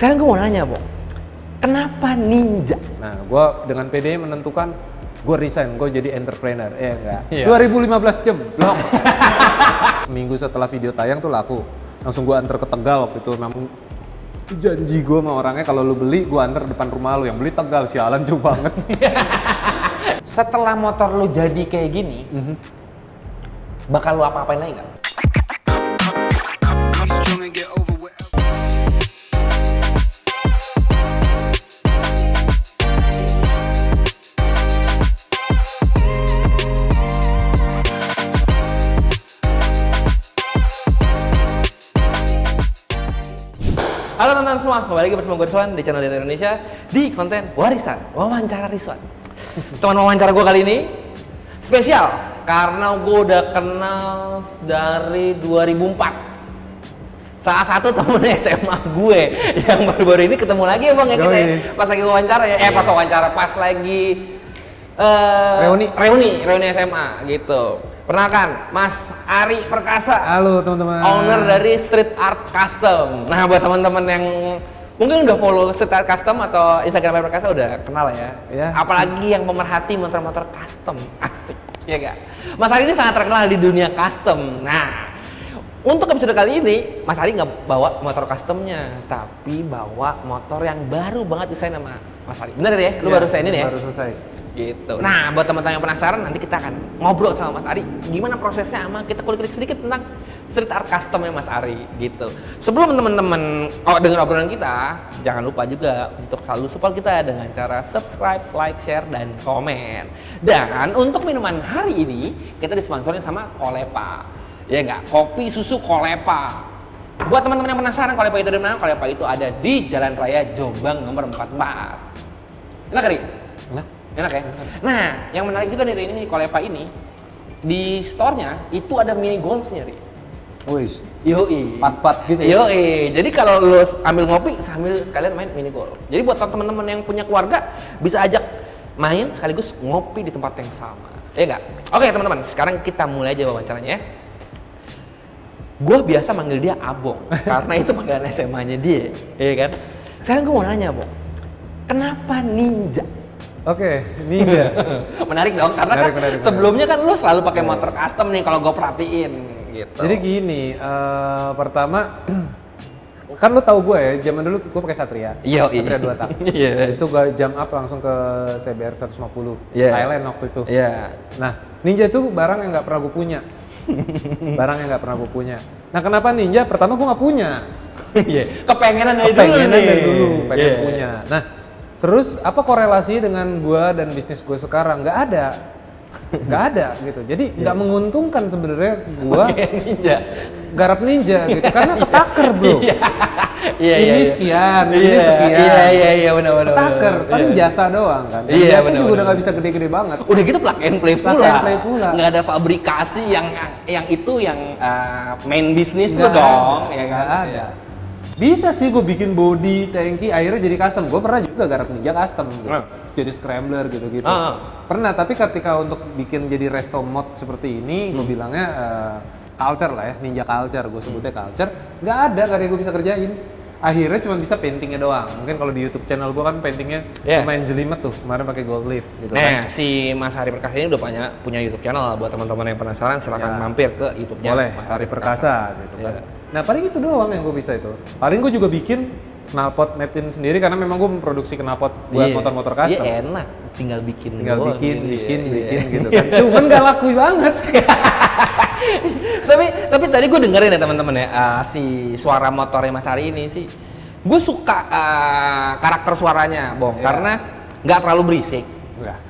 Sekarang gue mau nanya, Bong. Kenapa Ninja? Nah, gue dengan PD menentukan gue resign, gue jadi entrepreneur. Enggak. Iya. 2015 jeblok. Seminggu setelah video tayang tuh laku. Langsung gue antar ke Tegal waktu itu. Memang janji gue sama orangnya kalau lu beli, gue antar depan rumah lu. Yang beli Tegal, sialan jauh banget. Setelah motor lu jadi kayak gini, bakal lu apa-apain lagi nggak? Halo teman-teman semua, kembali lagi bersama gue Rizwan di channel Data Indonesia di konten Warisan Wawancara Rizwan. Teman wawancara gue kali ini spesial karena gue udah kenal dari 2004. Salah satu temen SMA gue yang baru-baru ini ketemu lagi ya Bang ya kita ya. Pas lagi wawancara ya, pas lagi reuni SMA gitu. Perkenalkan, Mas Ari Perkasa. Halo teman-teman. Owner dari Street Art Custom. Nah, buat teman-teman yang mungkin udah follow Street Art Custom atau Instagram Ari Perkasa udah kenal ya. Apalagi yang pemerhati motor-motor custom. Asik, ya gak? Mas Ari ini sangat terkenal di dunia custom. Nah, untuk episode kali ini, Mas Ari nggak bawa motor customnya, tapi bawa motor yang baru banget desain sama Mas Ari. Bener ya? Lu baru desainin ya? Baru selesai. Gitu. Nah, buat teman-teman yang penasaran, nanti kita akan ngobrol sama Mas Ari. Gimana prosesnya sama kita kulik-kulik sedikit tentang street art customnya Mas Ari gitu. Sebelum teman-teman dengar obrolan kita, jangan lupa juga untuk selalu support kita dengan cara subscribe, like, share, dan komen. Dan untuk minuman hari ini, kita disponsorin sama Kolepa. Ya enggak? Kopi susu Kolepa. Buat teman-teman yang penasaran Kolepa itu di mana? Kolepa itu ada di Jalan Raya Jombang nomor 44. Enak, Ri? Enak ya? Nah, yang menarik juga dari ini Kolepa ini, di store-nya itu ada mini golfnya, Ri. Wih, Yoi. pat-pat gitu ya? Yoi. Jadi kalau lu ambil ngopi sambil sekalian main mini golf. Jadi buat teman-teman yang punya keluarga bisa ajak main sekaligus ngopi di tempat yang sama. Ya enggak? Oke, teman-teman, sekarang kita mulai aja wawancaranya ya. Gue biasa manggil dia Abong karena itu panggilan SMA-nya dia, ya kan? Sekarang gue mau nanya, Bong. Kenapa Ninja? Oke, Ninja. Menarik dong, karena menarik. Sebelumnya kan lu selalu pakai motor custom nih kalau gue perhatiin gitu. Jadi gini, pertama kan lu tahu gue ya, zaman dulu gue pakai Satria. Iya, Satria 2 tak. Iya. Habis itu gue jump up langsung ke CBR 150. Thailand waktu itu. Iya. Nah, Ninja itu barang yang nggak pernah gue punya. Barang yang nggak pernah gue punya. Nah, kenapa Ninja? Pertama gue nggak punya. Iya. Kepengenan dari dulu. Pengen punya. Nah, terus apa korelasi dengan gua dan bisnis gue sekarang? Nggak ada gitu. Jadi nggak menguntungkan sebenarnya gua garap Ninja gitu karena ketaker bro. Ini sekian, ini sekian. Iya benar. Ketaker, paling jasa doang kan. Iya, jasa juga udah nggak bisa gede-gede banget. Udah gitu plug and play pula. Nggak ada fabrikasi yang main bisnis lu dong. Ya kan? Nggak ada. Bisa sih gue bikin body, tangki, akhirnya jadi custom. Gue pernah juga garap Ninja custom gitu. Jadi scrambler gitu-gitu. Pernah, tapi ketika untuk bikin jadi resto mod seperti ini, gue bilangnya culture lah ya, Ninja culture, gue sebutnya culture. Nggak ada yang gue bisa kerjain. Akhirnya cuma bisa paintingnya doang. Mungkin kalau di YouTube channel gue kan paintingnya lumayan jelimet tuh, kemarin pakai gold leaf gitu. Nah, si Mas Ari Perkasa ini udah punya YouTube channel. Buat teman-teman yang penasaran silahkan mampir ke YouTube-nya Mas Ari Perkasa gitu kan. Nah, paling itu doang yang gue bisa itu. Paling gue juga bikin knalpot metin sendiri karena memang gue memproduksi knalpot buat motor-motor custom. Iya enak, tinggal bikin gitu kan. Cuman gak laku banget. tapi tadi gue dengerin ya teman-teman ya, si suara motornya Mas Ari ini sih, gue suka karakter suaranya, Bong, karena nggak terlalu berisik.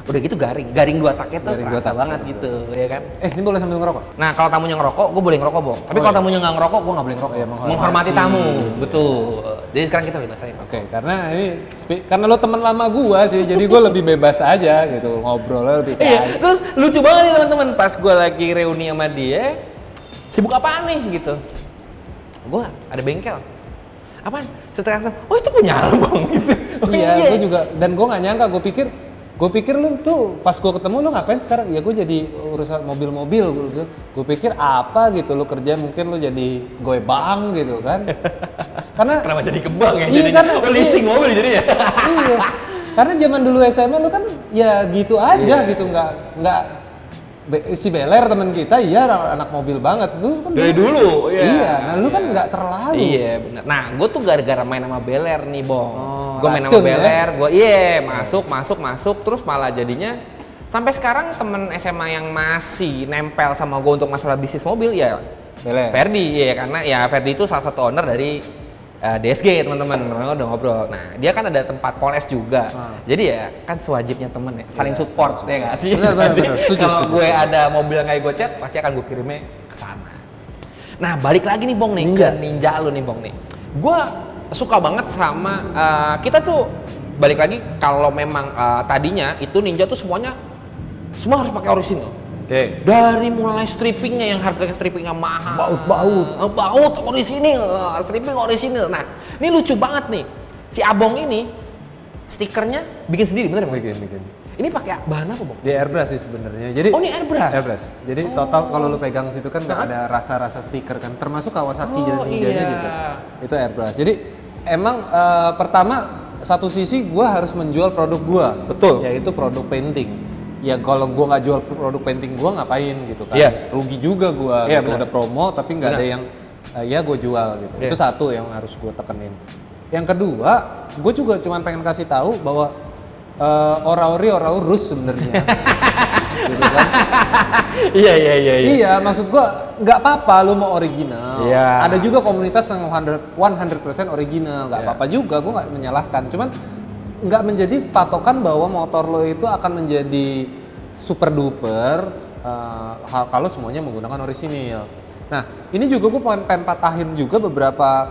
Udah gitu garing 2 taknya tuh terasa banget gitu, ya kan? Ini boleh sambil ngerokok? Nah, kalau tamunya ngerokok, gue boleh ngerokok, Bong. Tapi kalau tamunya nggak ngerokok, gue nggak boleh ngerokok. Menghormati tamu, betul. Jadi sekarang kita bebas aja. Oke, karena lo teman lama gua sih, jadi gue lebih bebas aja gitu, ngobrolnya lebih kayak. Iya, terus lucu banget nih teman-teman, pas gue lagi reuni sama dia, sibuk apaan nih gitu? Gue ada bengkel. Apaan? Setelah oh itu punya Bang gitu. Iya, gue juga, dan gue nggak nyangka, gue pikir lu tuh pas gue ketemu lu ngapain sekarang? Ya gue jadi urusan mobil-mobil. Gue pikir apa gitu lu kerja, mungkin lu jadi goebang gitu kan. Karena kenapa jadi kebang ya? Iya, Jadi karena leasing mobil jadi ya. Iya. Karena zaman dulu SMA lu kan ya gitu aja gitu, nggak si Beler teman kita iya anak mobil banget lu kan dari dulu iya nah lu kan nggak terlalu iya benar. Nah gue tuh gara-gara main sama Beler nih Bong, gue main sama racun, Beler gue masuk terus malah jadinya sampai sekarang temen SMA yang masih nempel sama gue untuk masalah bisnis mobil ya Beler. Ferdi ya, karena ya Ferdi itu salah satu owner dari DSG teman-teman udah ngobrol. Nah dia kan ada tempat poles juga, jadi ya kan sewajibnya temen ya saling support ya nggak sih. Benar. Kalau gue ada mobil yang kayak gue chat pasti akan gue kirimnya ke sana. Nah balik lagi nih Bong nih ke Ninja lu nih Bong nih. Gue suka banget sama kita tuh balik lagi kalau memang tadinya itu Ninja tuh semua harus pakai orisinil. Oke. Dari mulai strippingnya yang harga strippingnya mahal, baut orisinil, stripping orisinil. Nah, ini lucu banget nih. Si Abong ini stikernya bikin sendiri, bener Bang? Bikin. Ini pakai bahan apa, Bang? Di airbrush sih sebenarnya. Jadi ini airbrush. Jadi total kalau lu pegang situ kan nggak ada rasa-rasa stiker kan, termasuk Kawasaki dan Ninja-nya gitu. Itu airbrush. Jadi emang pertama satu sisi gua harus menjual produk gua. Betul. Yaitu produk painting. Ya kalau gue nggak jual produk painting gue ngapain gitu kan, rugi juga gue gitu. Udah promo tapi nggak ada yang ya gue jual gitu. Itu satu yang harus gue tekenin. Yang kedua gue juga cuma pengen kasih tahu bahwa ora urus sebenarnya gitu kan. Iya maksud gue nggak apa-apa lu mau original, ada juga komunitas yang 100% original, nggak apa-apa juga, gue nggak menyalahkan, cuman nggak menjadi patokan bahwa motor lo itu akan menjadi super duper kalau semuanya menggunakan orisinil. Nah ini juga gue pengen patahin juga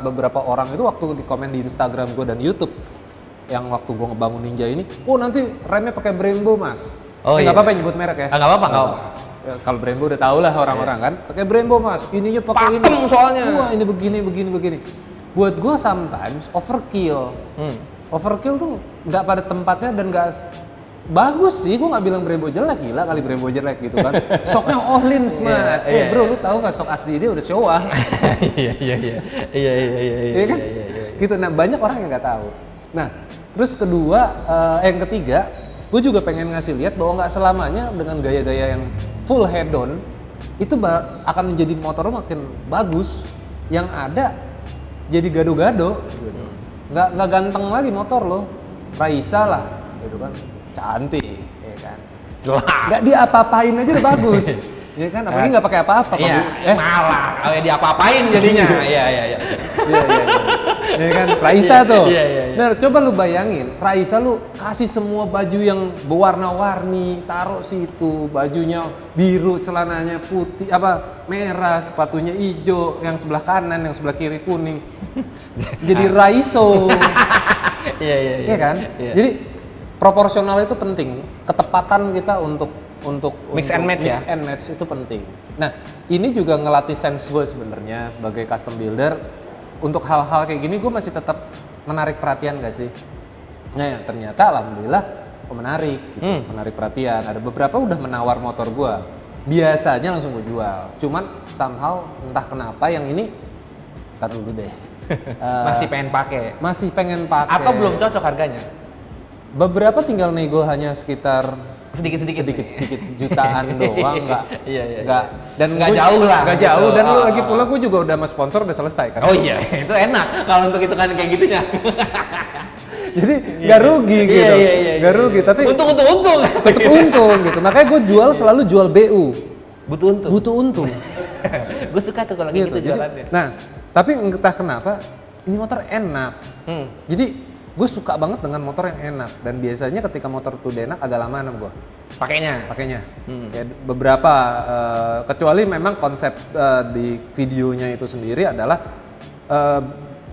beberapa orang itu waktu di komen di Instagram gue dan YouTube yang waktu gue ngebangun Ninja ini, nanti remnya pakai Brembo mas. Nggak apa-apa nyebut merek ya? Nggak apa-apa. Ya, kalau Brembo udah tau lah orang-orang kan, pakai Brembo mas, ininya pakai ini. Soalnya. Wah ini begini. Buat gue sometimes overkill. Overkill tuh nggak pada tempatnya dan nggak bagus sih. Gue nggak bilang Brembo jelek, gila kali Brembo jelek gitu kan. Soknya Ohlins mas. Bro lu tahu nggak sok asli dia udah Showa. Iya kan? Gitu. Nah banyak orang yang nggak tahu. Nah terus yang ketiga, gue juga pengen ngasih lihat bahwa nggak selamanya dengan gaya-gaya yang full head on itu akan menjadi motor makin bagus. Yang ada jadi gado-gado. Nggak ganteng lagi motor lo, Raisa lah, gitu kan, cantik, ya kan, nggak diapa-apain aja udah bagus, ya kan, apalagi nggak pakai apa-apa, malah, kalau diapa-apain jadinya, iya, ya kan, Raisa tuh, nah coba lu bayangin, Raisa lu kasih semua baju yang berwarna-warni, taruh situ, bajunya biru, celananya putih, merah, sepatunya hijau, yang sebelah kanan, yang sebelah kiri kuning. Jadi Raiso. Iya kan? Iya. Jadi proporsional itu penting. Ketepatan kita untuk mix and match itu penting. Nah, ini juga ngelatih sense gue sebenarnya sebagai custom builder. Untuk hal-hal kayak gini gue masih tetap menarik perhatian gak sih? Nah, ya, ternyata alhamdulillah menarik gitu. Menarik perhatian. Ada beberapa udah menawar motor gue. Biasanya langsung gue jual. Cuman somehow entah kenapa yang ini tar dulu deh. Masih pengen pakai atau belum cocok harganya? Beberapa tinggal nego hanya sekitar sedikit jutaan doang, nggak dan nggak jauh dan lu lagi pula gue juga udah sama sponsor udah selesai kan. Itu enak kalau untuk hitungan kayak gitunya. Jadi nggak rugi gitu, nggak rugi tapi tetap untung gitu. Makanya gue selalu jual BU, butuh untung. Gue suka tuh kalau gitu jualannya. Nah tapi entah kenapa ini motor enak. Jadi gue suka banget dengan motor yang enak, dan biasanya ketika motor tuh udah enak agak lamaan gue pakainya. Kayak beberapa kecuali memang konsep di videonya itu sendiri adalah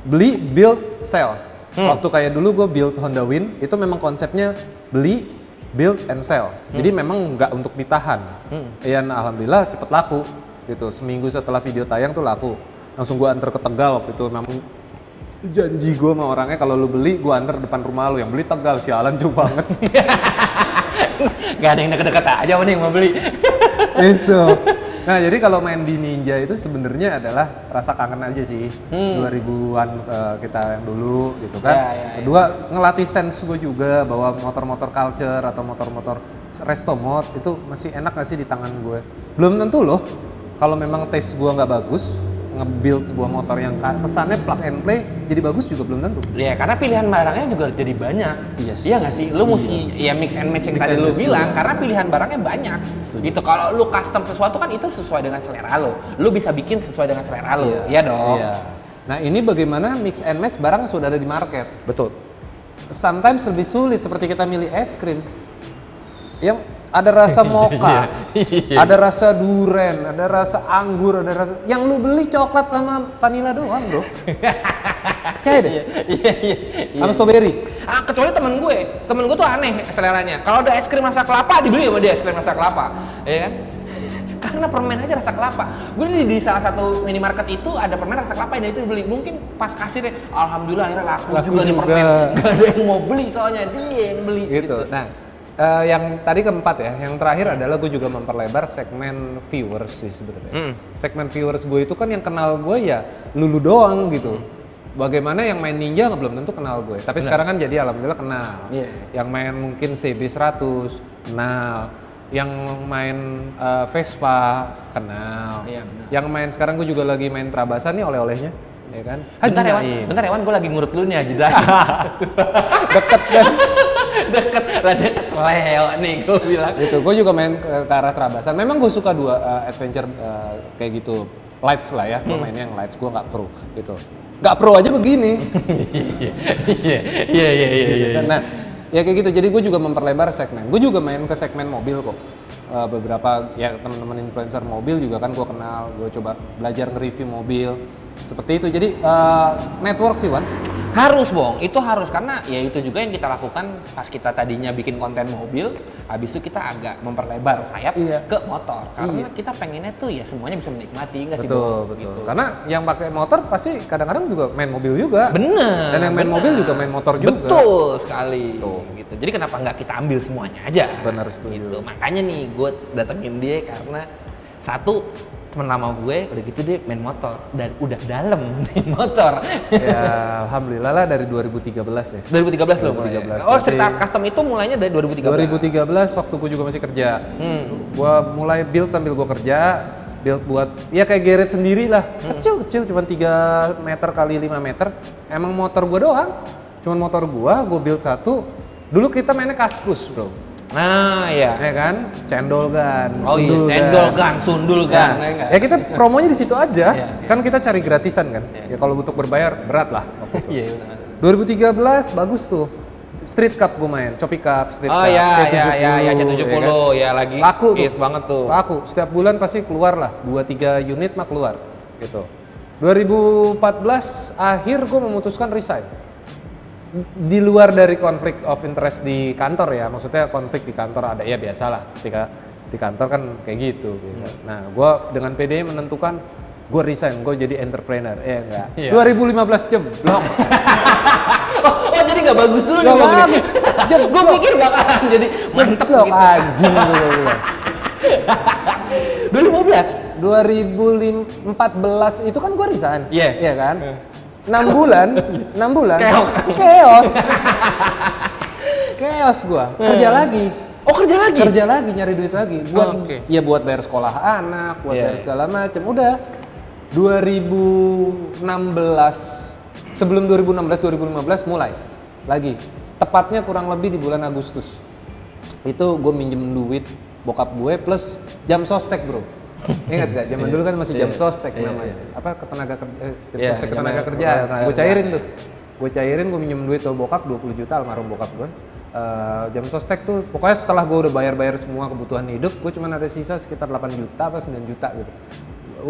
beli, build, sell. Waktu kayak dulu gue build Honda Win itu memang konsepnya beli, build, and sell. Jadi memang nggak untuk ditahan. Ya alhamdulillah cepet laku gitu. Seminggu setelah video tayang tuh laku. Langsung gue antar ke Tegal waktu itu, memang janji gue sama orangnya kalau lu beli gue antar depan rumah lu, yang beli Tegal, sialan jauh banget. Gak ada yang deket-deket aja mana yang mau beli. Itu. Nah jadi kalau main di Ninja itu sebenarnya adalah rasa kangen aja sih. 2000-an kita yang dulu gitu kan. Kedua ngelatih sense gue juga bahwa motor-motor culture atau motor-motor resto mod itu masih enak gak sih di tangan gue. Belum tentu loh kalau memang taste gue nggak bagus, nge-build sebuah motor yang kesannya plug and play jadi bagus juga belum tentu. Iya, karena pilihan barangnya juga jadi banyak. Yes. Iya nggak sih? Lu mesti ya mix and match yang tadi lu bilang, karena pilihan barangnya banyak. Gitu. Kalau lu custom sesuatu kan itu sesuai dengan selera lu. Lu bisa bikin sesuai dengan selera lu. Iya dong. Iya. Nah ini bagaimana mix and match barang sudah ada di market. Betul. Sometimes lebih sulit seperti kita milih es krim. Yang ada rasa mocha, ada rasa durian, ada rasa anggur, ada rasa yang lu beli coklat sama vanilla doang, bro. Kayak deh. Sama strawberry. Kecuali temen gue tuh aneh seleranya. Kalau ada es krim rasa kelapa dibeli sama dia es krim rasa kelapa, ya kan? Karena permen aja rasa kelapa. Gue di salah satu minimarket itu ada permen rasa kelapa dan itu dibeli. Mungkin pas kasirnya, alhamdulillah akhirnya laku juga nih permen. Gak ada yang mau beli soalnya dia yang beli. Gitu. Nah. Yang tadi keempat ya, yang terakhir adalah gue juga memperlebar segmen viewers sih sebenarnya. Segmen viewers gue itu kan yang kenal gue ya lulu doang gitu. Bagaimana yang main Ninja belum tentu kenal gue, tapi sekarang kan jadi alhamdulillah kenal. Yang main mungkin CB100 kenal, yang main Vespa kenal, yang main sekarang gue juga lagi main Trabasan nih oleh-olehnya, ya kan? Bentar ya Wan, gue lagi ngurut dulu nih Haji Daim. Deket kan? Deket, rada kesleo nih gue bilang. Gitu, gue juga main ke arah Trabasan. Memang gue suka dua adventure kayak gitu, lights lah ya. Gue mainnya yang lights, gue nggak pro gitu. Nggak pro aja begini. Iya. Nah, ya kayak gitu. Jadi gue juga memperlebar segmen. Gue juga main ke segmen mobil kok. Beberapa ya teman-teman influencer mobil juga kan gue kenal. Gue coba belajar nge-review mobil. Seperti itu. Jadi network sih, Wan. Harus Bong, itu harus karena ya itu juga yang kita lakukan pas kita tadinya bikin konten mobil, habis itu kita agak memperlebar sayap ke motor karena kita pengennya tuh ya semuanya bisa menikmati, nggak sih Bong? Betul. Gitu. Karena yang pakai motor pasti kadang-kadang juga main mobil juga. Bener. Dan yang main mobil juga main motor juga. Betul sekali. Gitu. Jadi kenapa nggak kita ambil semuanya aja? Benar, setuju. Gitu. Makanya nih gue datengin dia karena satu temen lama gue udah gitu dia main motor dan udah dalam main motor. Ya alhamdulillah lah dari 2013 ya. 2013 loh. 2013. Oh cerita custom itu mulainya dari 2013. 2013 waktu gue juga masih kerja. Gue mulai build sambil gue kerja. Build buat ya kayak garage sendiri lah. Kecil cuma 3 meter kali 5 meter. Emang motor gue doang. Cuman motor gue build satu. Dulu kita mainnya Kaskus bro. Nah ya kan, cendol gan. Oh iya, cendol gan, sundul gan. Ya kita promonya di situ aja. Kan kita cari gratisan kan. Ya kalau untuk berbayar berat lah. Iya. 2013 bagus tuh. Street Cup gue main, Choppy Cup, Street Cup. Oh iya, C70 ya lagi. Laku tuh. Banget tuh. Laku. Setiap bulan pasti keluar lah, 2-3 unit mah keluar. Gitu. 2014 akhir gue memutuskan resign. Di luar dari konflik of interest di kantor ya, maksudnya konflik di kantor ada ya biasalah ketika di kantor kan kayak gitu. Nah, gue dengan PD menentukan gue resign, gue jadi entrepreneur, enggak. 2015 jeblok. Oh jadi nggak bagus dulu nih gue pikir bakalan jadi mantep gitu. Anjing gue. 2014 itu kan gue resign, iya kan? 6 bulan chaos gua kerja lagi nyari duit lagi buat ya buat bayar sekolah anak, buat bayar segala macam. Udah 2016 sebelum 2015 mulai lagi, tepatnya kurang lebih di bulan Agustus itu gue minjem duit bokap gue plus jam sostek bro. Ingat gak? Zaman dulu kan masih jam sostek namanya. Apa ketenaga kerja. Gue cairin, gue minjem duit ke bokap 20 juta almarhum bokap gue. Jam sostek tuh pokoknya setelah gue udah bayar semua kebutuhan hidup, gue cuma ada sisa sekitar 8 juta apa 9 juta gitu.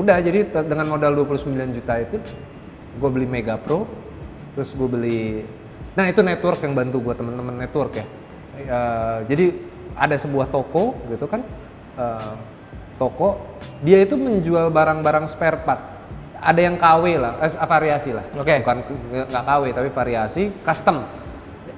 Udah jadi dengan modal 29 juta itu gue beli Mega Pro, terus gue beli. Nah itu network yang bantu gue, teman-teman network ya. Jadi ada sebuah toko gitu kan. Toko dia itu menjual barang-barang spare part, ada yang KW lah, variasi lah, bukan nggak KW tapi variasi custom.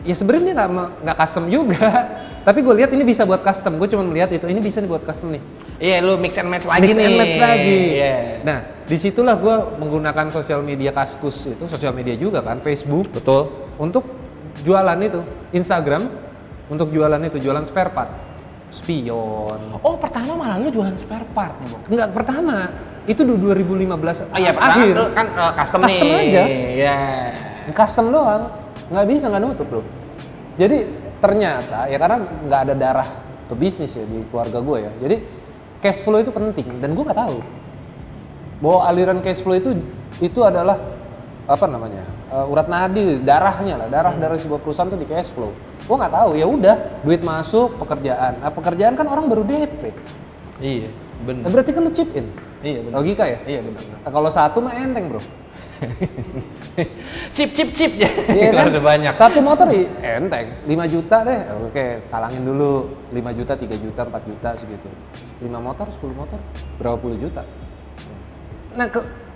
Ya sebenarnya nggak custom juga, Tapi gue lihat ini bisa buat custom. Gue cuma melihat itu, ini bisa nih buat custom nih. Iya, lu mix and match lagi Mix nih. and match lagi. Iya. Nah, disitulah gue menggunakan sosial media Kaskus itu, sosial media juga kan, Facebook. Betul. Untuk jualan itu, Instagram untuk jualan itu, jualan spare part, spion. Oh, pertama malah lu jualan spare part nih, Bang. Enggak, pertama. Itu 2015 Oh iya, pertama akhir. lu kan custom nih. Custom aja. Iya. Custom doang, nggak bisa nggak nutup bro. Jadi ternyata ya karena nggak ada darah pebisnis ya di keluarga gue ya. Jadi cash flow itu penting dan gue nggak tahu bahwa aliran cash flow itu adalah apa namanya urat nadi, darahnya lah, darah dari sebuah perusahaan tuh di cash flow. Gue nggak tahu, ya udah duit masuk pekerjaan. Nah pekerjaan kan orang baru DP. Iya, benar. Nah, berarti kan lu chip in. Iya, benar. Logika ya? Iya, benar. Nah, kalau satu mah enteng bro. Chip ya. Iya kan? Udah banyak. Satu motor enteng, 5 juta deh. Oke, talangin dulu 5 juta, 3 juta, 4 juta segitu. 5 motor, 10 motor, berapa puluh juta. Nah,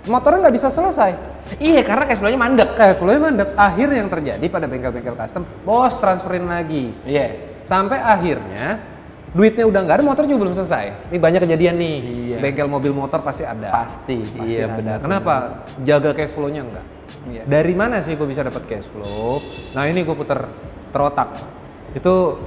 motornya nggak bisa selesai. Iya, karena cash flow-nya mandek. Cash flow-nya mandek. Akhir yang terjadi pada bengkel-bengkel custom, bos transferin lagi. Iya. Sampai akhirnya duitnya udah nggak ada, motor juga belum selesai. Ini banyak kejadian nih. Iya. Bengkel mobil motor pasti ada. Pasti Pasti iya ada. benar. Kenapa? Jaga cash flow-nya enggak? Iya. Dari mana sih gue bisa dapat cash flow? Nah ini gue puter terotak. Itu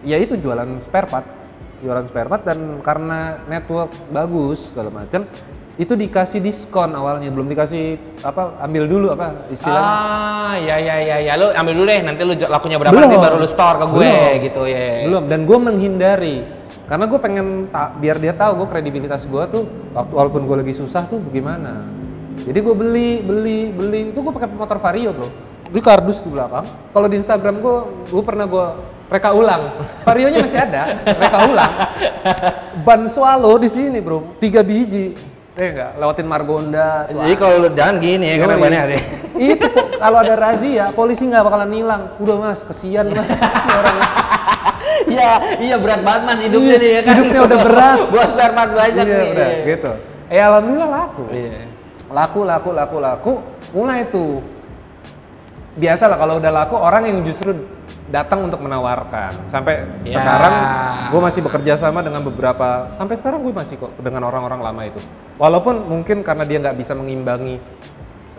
ya itu jualan spare part dan karena network bagus segala macam, itu dikasih diskon awalnya, belum dikasih apa ambil dulu apa istilahnya. Ya, lu ambil dulu deh, nanti lu lakunya berapa nanti baru lu store ke gue gitu ya. Belum, dan gue menghindari karena gue pengen biar dia tahu gue kredibilitas gue tuh walaupun gue lagi susah tuh bagaimana. Jadi gue beli itu gue pakai motor Vario bro, di kardus di belakang. Kalau di Instagram gue pernah gue reka ulang, Varionya masih ada, reka ulang. Ban swallow di sini bro, 3 biji. Enggak, lewatin Margonda. Jadi kalau lu jalan gini ya, karena banyak deh. Itu kalau ada razia, polisi nggak bakalan nilang. Udah mas, kesian mas. Orang. Iya berat banget mas hidupnya nih ya kan. Hidupnya udah berat. Buat spare part banyak Iya, nih. udah, gitu. Alhamdulillah laku. Iya. Laku. Mulai tuh. Biasalah kalau udah laku, orang yang justru datang untuk menawarkan. Sampai sekarang gue masih bekerja sama dengan beberapa, sampai sekarang gue masih kok dengan orang-orang lama itu. Walaupun mungkin karena dia nggak bisa mengimbangi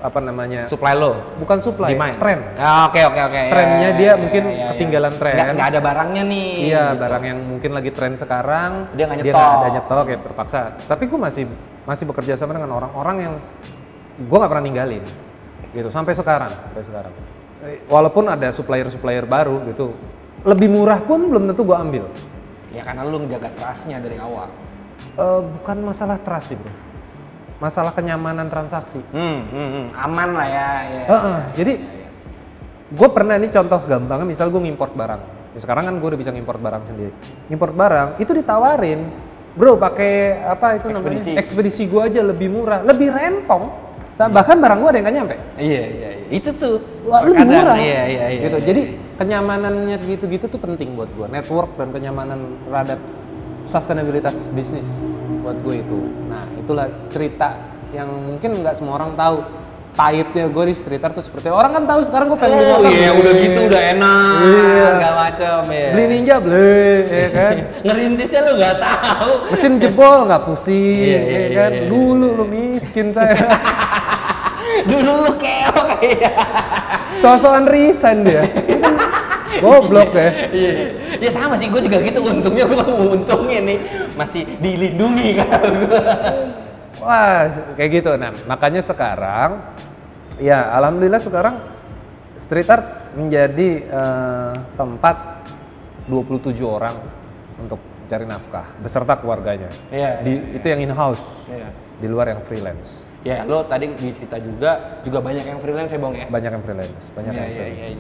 apa namanya Supply lo? Bukan supply, Demand. tren. Oke. Trennya dia mungkin ketinggalan tren. Nggak ada barangnya nih. Iya, gitu. barang yang mungkin lagi tren sekarang. Dia nggak nggak ada nyetok ya terpaksa. Tapi gue masih bekerja sama dengan orang-orang yang gue nggak pernah ninggalin. Gitu sampai sekarang. Walaupun ada supplier baru gitu, lebih murah pun belum tentu gue ambil. Ya karena lu menjaga trust-nya dari awal. Bukan masalah trust sih bro, masalah kenyamanan transaksi. Aman lah ya. Jadi gue pernah nih contoh gampangnya, misal gue ngimport barang. Ya, sekarang kan gue udah bisa ngimport barang sendiri. Ngimport barang itu ditawarin, bro pakai apa itu namanya? Ekspedisi gue aja lebih murah, lebih rempong. Bahkan barang gua ada yang nggak nyampe. Iya. Itu tuh. Wah, lebih murah. Iya. Gitu. Jadi kenyamanannya gitu-gitu tuh penting buat gua. Network dan kenyamanan terhadap sustainabilitas bisnis buat gue itu. Nah, itulah cerita yang mungkin nggak semua orang tahu. Pahitnya gue di streeter tuh seperti orang kan tahu sekarang gue pengen motor. Iya, udah gitu udah enak. Iya. Gak macem ya. Beli Ninja beli, ya kan. Ngerintisnya lu nggak tahu. Mesin jebol nggak pusing, iya, ya kan. Iya. Dulu lu miskin saya. Dulu lu keok ya. So-soan resign dia. Goblok ya. Iya. Ya sama sih, gue juga gitu. Untungnya nih masih dilindungi kan. Wah, kayak gitu. Nah, makanya sekarang, ya alhamdulillah sekarang street art menjadi tempat 27 orang untuk cari nafkah beserta keluarganya. Iya. Itu yang in-house. Iya. Di luar yang freelance. Ya, lo tadi dicerita juga banyak yang freelance ya, Bang ya? Banyak yang freelance, Iya.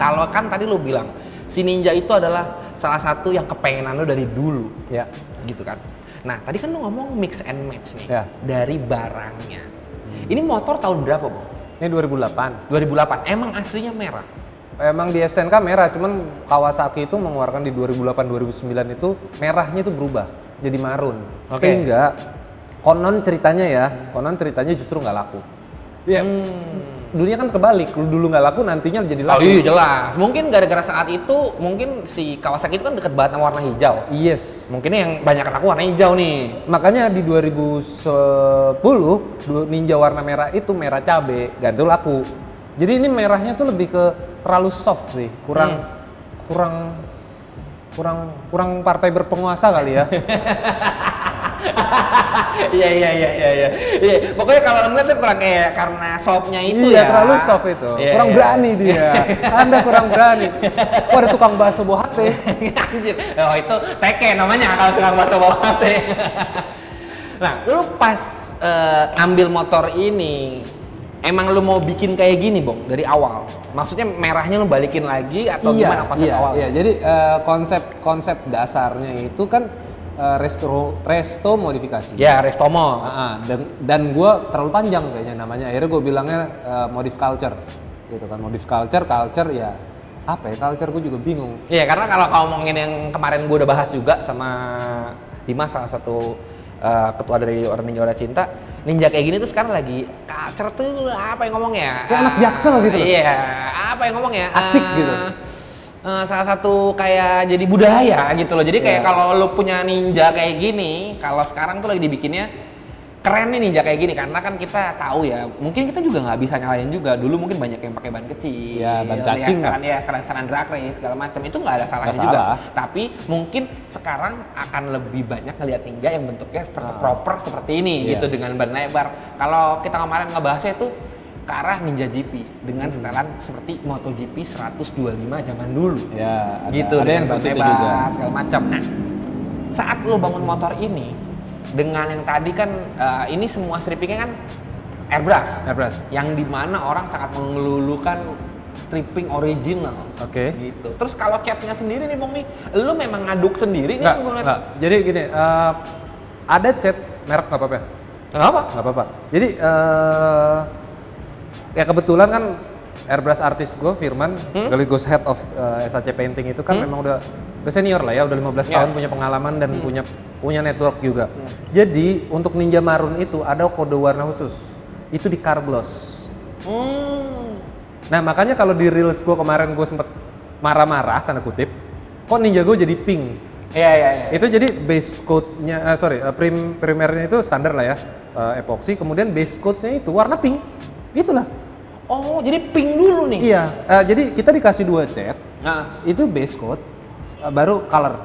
Kalau kan tadi lo bilang si Ninja itu adalah salah satu yang kepengenan lo dari dulu. Ya. Gitu kan. Nah, tadi kan lo ngomong mix and match nih ya. dari barangnya. Ini motor tahun berapa, Bang? Ini 2008. 2008. Emang aslinya merah? Emang di STNK merah, cuman Kawasaki itu mengeluarkan di 2008-2009 itu merahnya itu berubah jadi marun. Sehingga konon ceritanya justru nggak laku. Iya. dunia kan kebalik. Lu dulu nggak laku, nantinya jadi laku. Oh iya jelas. Mungkin gara-gara saat itu, mungkin si Kawasaki itu kan deket banget sama warna hijau. Yes. Mungkin yang banyak laku warna hijau nih. Makanya di 2010 Ninja warna merah itu merah cabe dan itu laku. Jadi ini merahnya tuh lebih ke terlalu soft sih, kurang partai berpenguasa kali ya. Iya. Pokoknya kalau ngeliat tuh kurang kayak karena softnya itu iya, ya. terlalu soft itu. Kurang berani dia. Anda kurang berani. Oh, ada tukang bakso bawa hati. Anjir. Oh, itu teke namanya kalau tukang bakso bawa hati. Nah, lu pas ambil motor ini, emang lu mau bikin kayak gini, Bong, dari awal? Maksudnya merahnya lu balikin lagi atau gimana konsep awal? Iya, jadi konsep dasarnya itu kan resto modifikasi. Ya, restomo. Dan gue terlalu panjang kayaknya namanya. Akhirnya gue bilangnya modif culture, gitu kan. Modif culture ya apa ya? Culture gue juga bingung. Iya, karena kalau ngomongin yang kemarin gue udah bahas juga sama Dimas, salah satu ketua dari Orang Ninja Oda Cinta, ninja kayak gini tuh sekarang lagi culture tuh apa yang ngomongnya? Kayak anak jaksel gitu. Iya, apa yang ngomongnya? Asik gitu. Salah satu kayak jadi budaya gitu loh. Jadi kayak kalau lu punya ninja kayak gini, kalau sekarang tuh lagi dibikinnya keren nih ninja kayak gini, karena kan kita tahu ya, mungkin kita juga nggak bisa nyalain juga. Dulu mungkin banyak yang pakai ban kecil, ban cacing, sekarang drag race segala macam, itu nggak ada salahnya juga. Tapi mungkin sekarang akan lebih banyak ngelihat ninja yang bentuknya seperti proper seperti ini gitu, dengan ban lebar. Kalau kita kemarin ngebahasnya itu ke arah Ninja GP dengan setelan seperti MotoGP 125 zaman dulu. Ya, gitu, ada yang seperti itu juga segala macam. Nah, saat lo bangun motor ini dengan yang tadi kan ini semua strippingnya kan airbrush. Yang dimana orang sangat mengelulukan stripping original. Oke. Gitu. Terus kalau catnya sendiri nih, Bang nih, lo memang ngaduk sendiri nih? Enggak. Jadi gini, ada cat merek nggak apa-apa. Nggak apa-apa. Jadi ya kebetulan kan airbrush artis gue, Firman, sekaligus head of SAC Painting itu kan memang udah senior lah ya, udah 15 tahun punya pengalaman dan punya network juga. Jadi untuk Ninja Marun itu ada kode warna khusus, itu di Carbloss. Nah makanya kalau di reels gue kemarin gue sempet marah-marah tanda kutip, kok Ninja gue jadi pink. Iya. Itu jadi base coat-nya, primernya itu standar lah ya, epoxy, kemudian base coat-nya itu warna pink, itulah. Oh, jadi pink dulu nih? Iya, jadi kita dikasih 2 cat, itu base coat, baru color.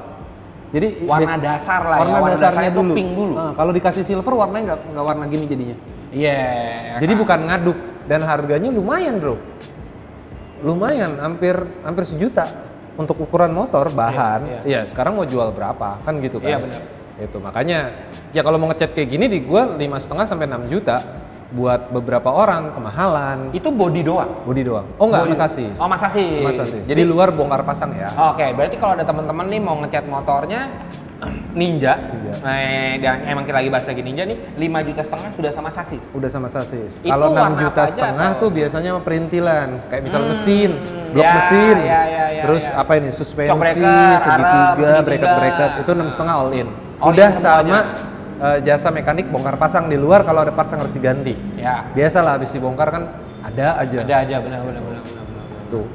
Jadi warna dasar lah warna ya, warna dasarnya itu dulu. Pink dulu. Kalau dikasih silver warnanya nggak warna gini jadinya. Iya. Jadi bukan ngaduk, dan harganya lumayan bro. Lumayan, hampir 1 juta untuk ukuran motor bahan. Iya, sekarang mau jual berapa kan gitu kan? Iya benar. Itu makanya ya kalau mau ngecat kayak gini di gua 5,5 sampai 6 juta. Buat beberapa orang kemahalan. Itu body doang? Body doang. Oh enggak, mas sasis. Oh, mas sasis. Jadi luar bongkar pasang ya. Oke, berarti kalau ada teman-teman nih mau ngecat motornya Ninja, yang emang kita lagi bahas lagi Ninja nih, 5,5 juta sudah sama sasis. Udah sama sasis. Kalau 6,5 juta tuh biasanya perintilan, kayak misalnya mesin, blok mesin. Terus apa ini? Suspensi, segitiga, bracket, itu 6,5 all in. Udah sama jasa mekanik bongkar pasang di luar, kalau ada parts yang harus diganti. Ya. Biasalah habis dibongkar kan ada aja, benar. Tuh.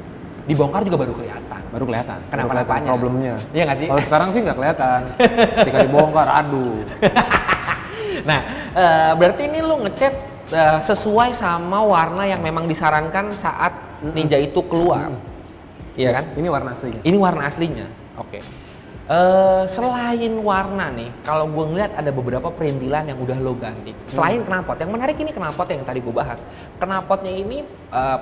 Dibongkar juga baru kelihatan. Kenapa-napanya? Problemnya. Iya nggak sih? Kalau sekarang sih nggak kelihatan. Ketika dibongkar, aduh. Nah, berarti ini lu ngecat sesuai sama warna yang memang disarankan saat Ninja itu keluar. Iya kan? Ini warna aslinya. Ini warna aslinya. Oke. Selain warna nih, kalau gue ngeliat ada beberapa perintilan yang udah lo ganti. Selain knalpot, yang menarik ini knalpot yang tadi gue bahas. Knalpotnya ini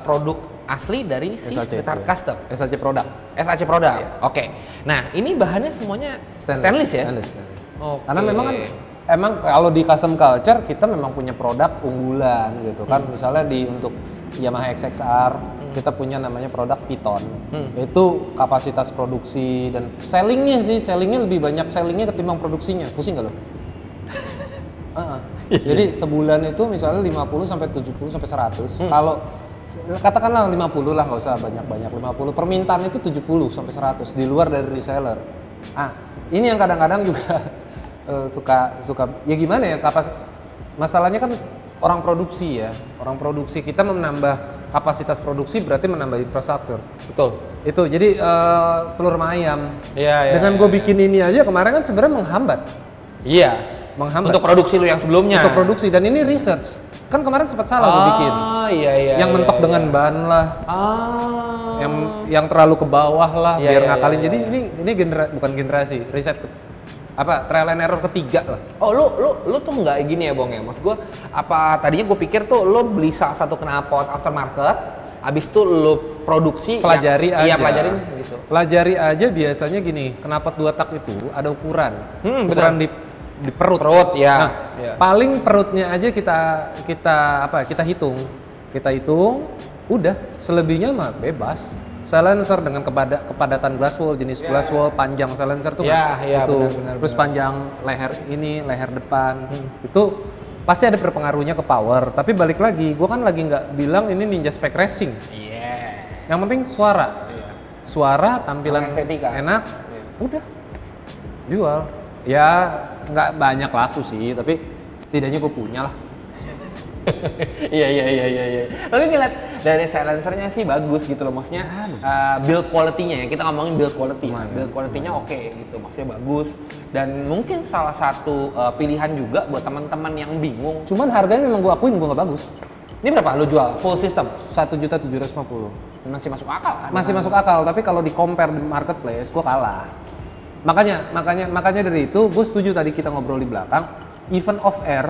produk asli dari si Street Art Custom. SAC produk. Iya. Oke. Nah, ini bahannya semuanya stainless ya? Stainless. Okay. Karena memang kan, emang kalau di custom culture kita memang punya produk unggulan gitu kan. Misalnya untuk Yamaha XXR, kita punya namanya produk Piton. Itu kapasitas produksi dan sellingnya lebih banyak ketimbang produksinya. Pusing nggak lo? Jadi sebulan itu misalnya 50 sampai 70 sampai 100. Kalau katakanlah 50 lah, nggak usah banyak-banyak, 50. Permintaan itu 70 sampai 100 di luar dari reseller. Ini yang kadang-kadang juga suka ya gimana ya, masalahnya kan orang produksi kita menambah kapasitas produksi berarti menambah infrastruktur. Betul. Itu jadi telur sama ayam. Iya. Dengan gue bikin ini aja kemarin kan sebenarnya menghambat. Iya. Menghambat. Untuk produksi lu yang sebelumnya. Untuk produksi dan ini research. Kan kemarin sempat salah gue bikin. Iya. Yang mentok dengan ban lah. Yang terlalu ke bawah lah biar ngakalin. Jadi ini bukan generasi, riset trial and error ketiga lah. Oh lu tuh nggak gini ya Bong ya, maksud gue apa tadinya gue pikir tuh lu beli salah satu knalpot aftermarket, abis itu lu produksi pelajari aja. Iya pelajarin gitu. Pelajari aja biasanya gini, knalpot 2 tak itu ada ukuran, ukuran di perut ya. Nah, paling perutnya aja kita hitung, udah selebihnya mah bebas. Silencer dengan kepadatan glass wool, jenis glass wool, panjang silencer tuh benar. Terus panjang leher depan, itu pasti ada berpengaruhnya ke power. Tapi balik lagi, gue kan lagi nggak bilang ini Ninja Spec Racing. Yang penting suara, tampilan estetika enak, udah jual. Ya nggak banyak laku sih, tapi setidaknya gue punya lah. Iya. Tapi ngeliat dari silencernya sih bagus gitu loh, maksudnya build quality-nya ya, kita ngomongin build quality. Build quality-nya oke gitu, maksudnya bagus. Dan mungkin salah satu pilihan juga buat teman-teman yang bingung. Cuman harganya memang gue akuin gue nggak bagus. Ini berapa lu jual full system? 1.750.000. Masih masuk akal kan? Masih masuk akal, tapi kalau di compare di marketplace gue kalah. Makanya dari itu gue setuju tadi kita ngobrol di belakang, event off air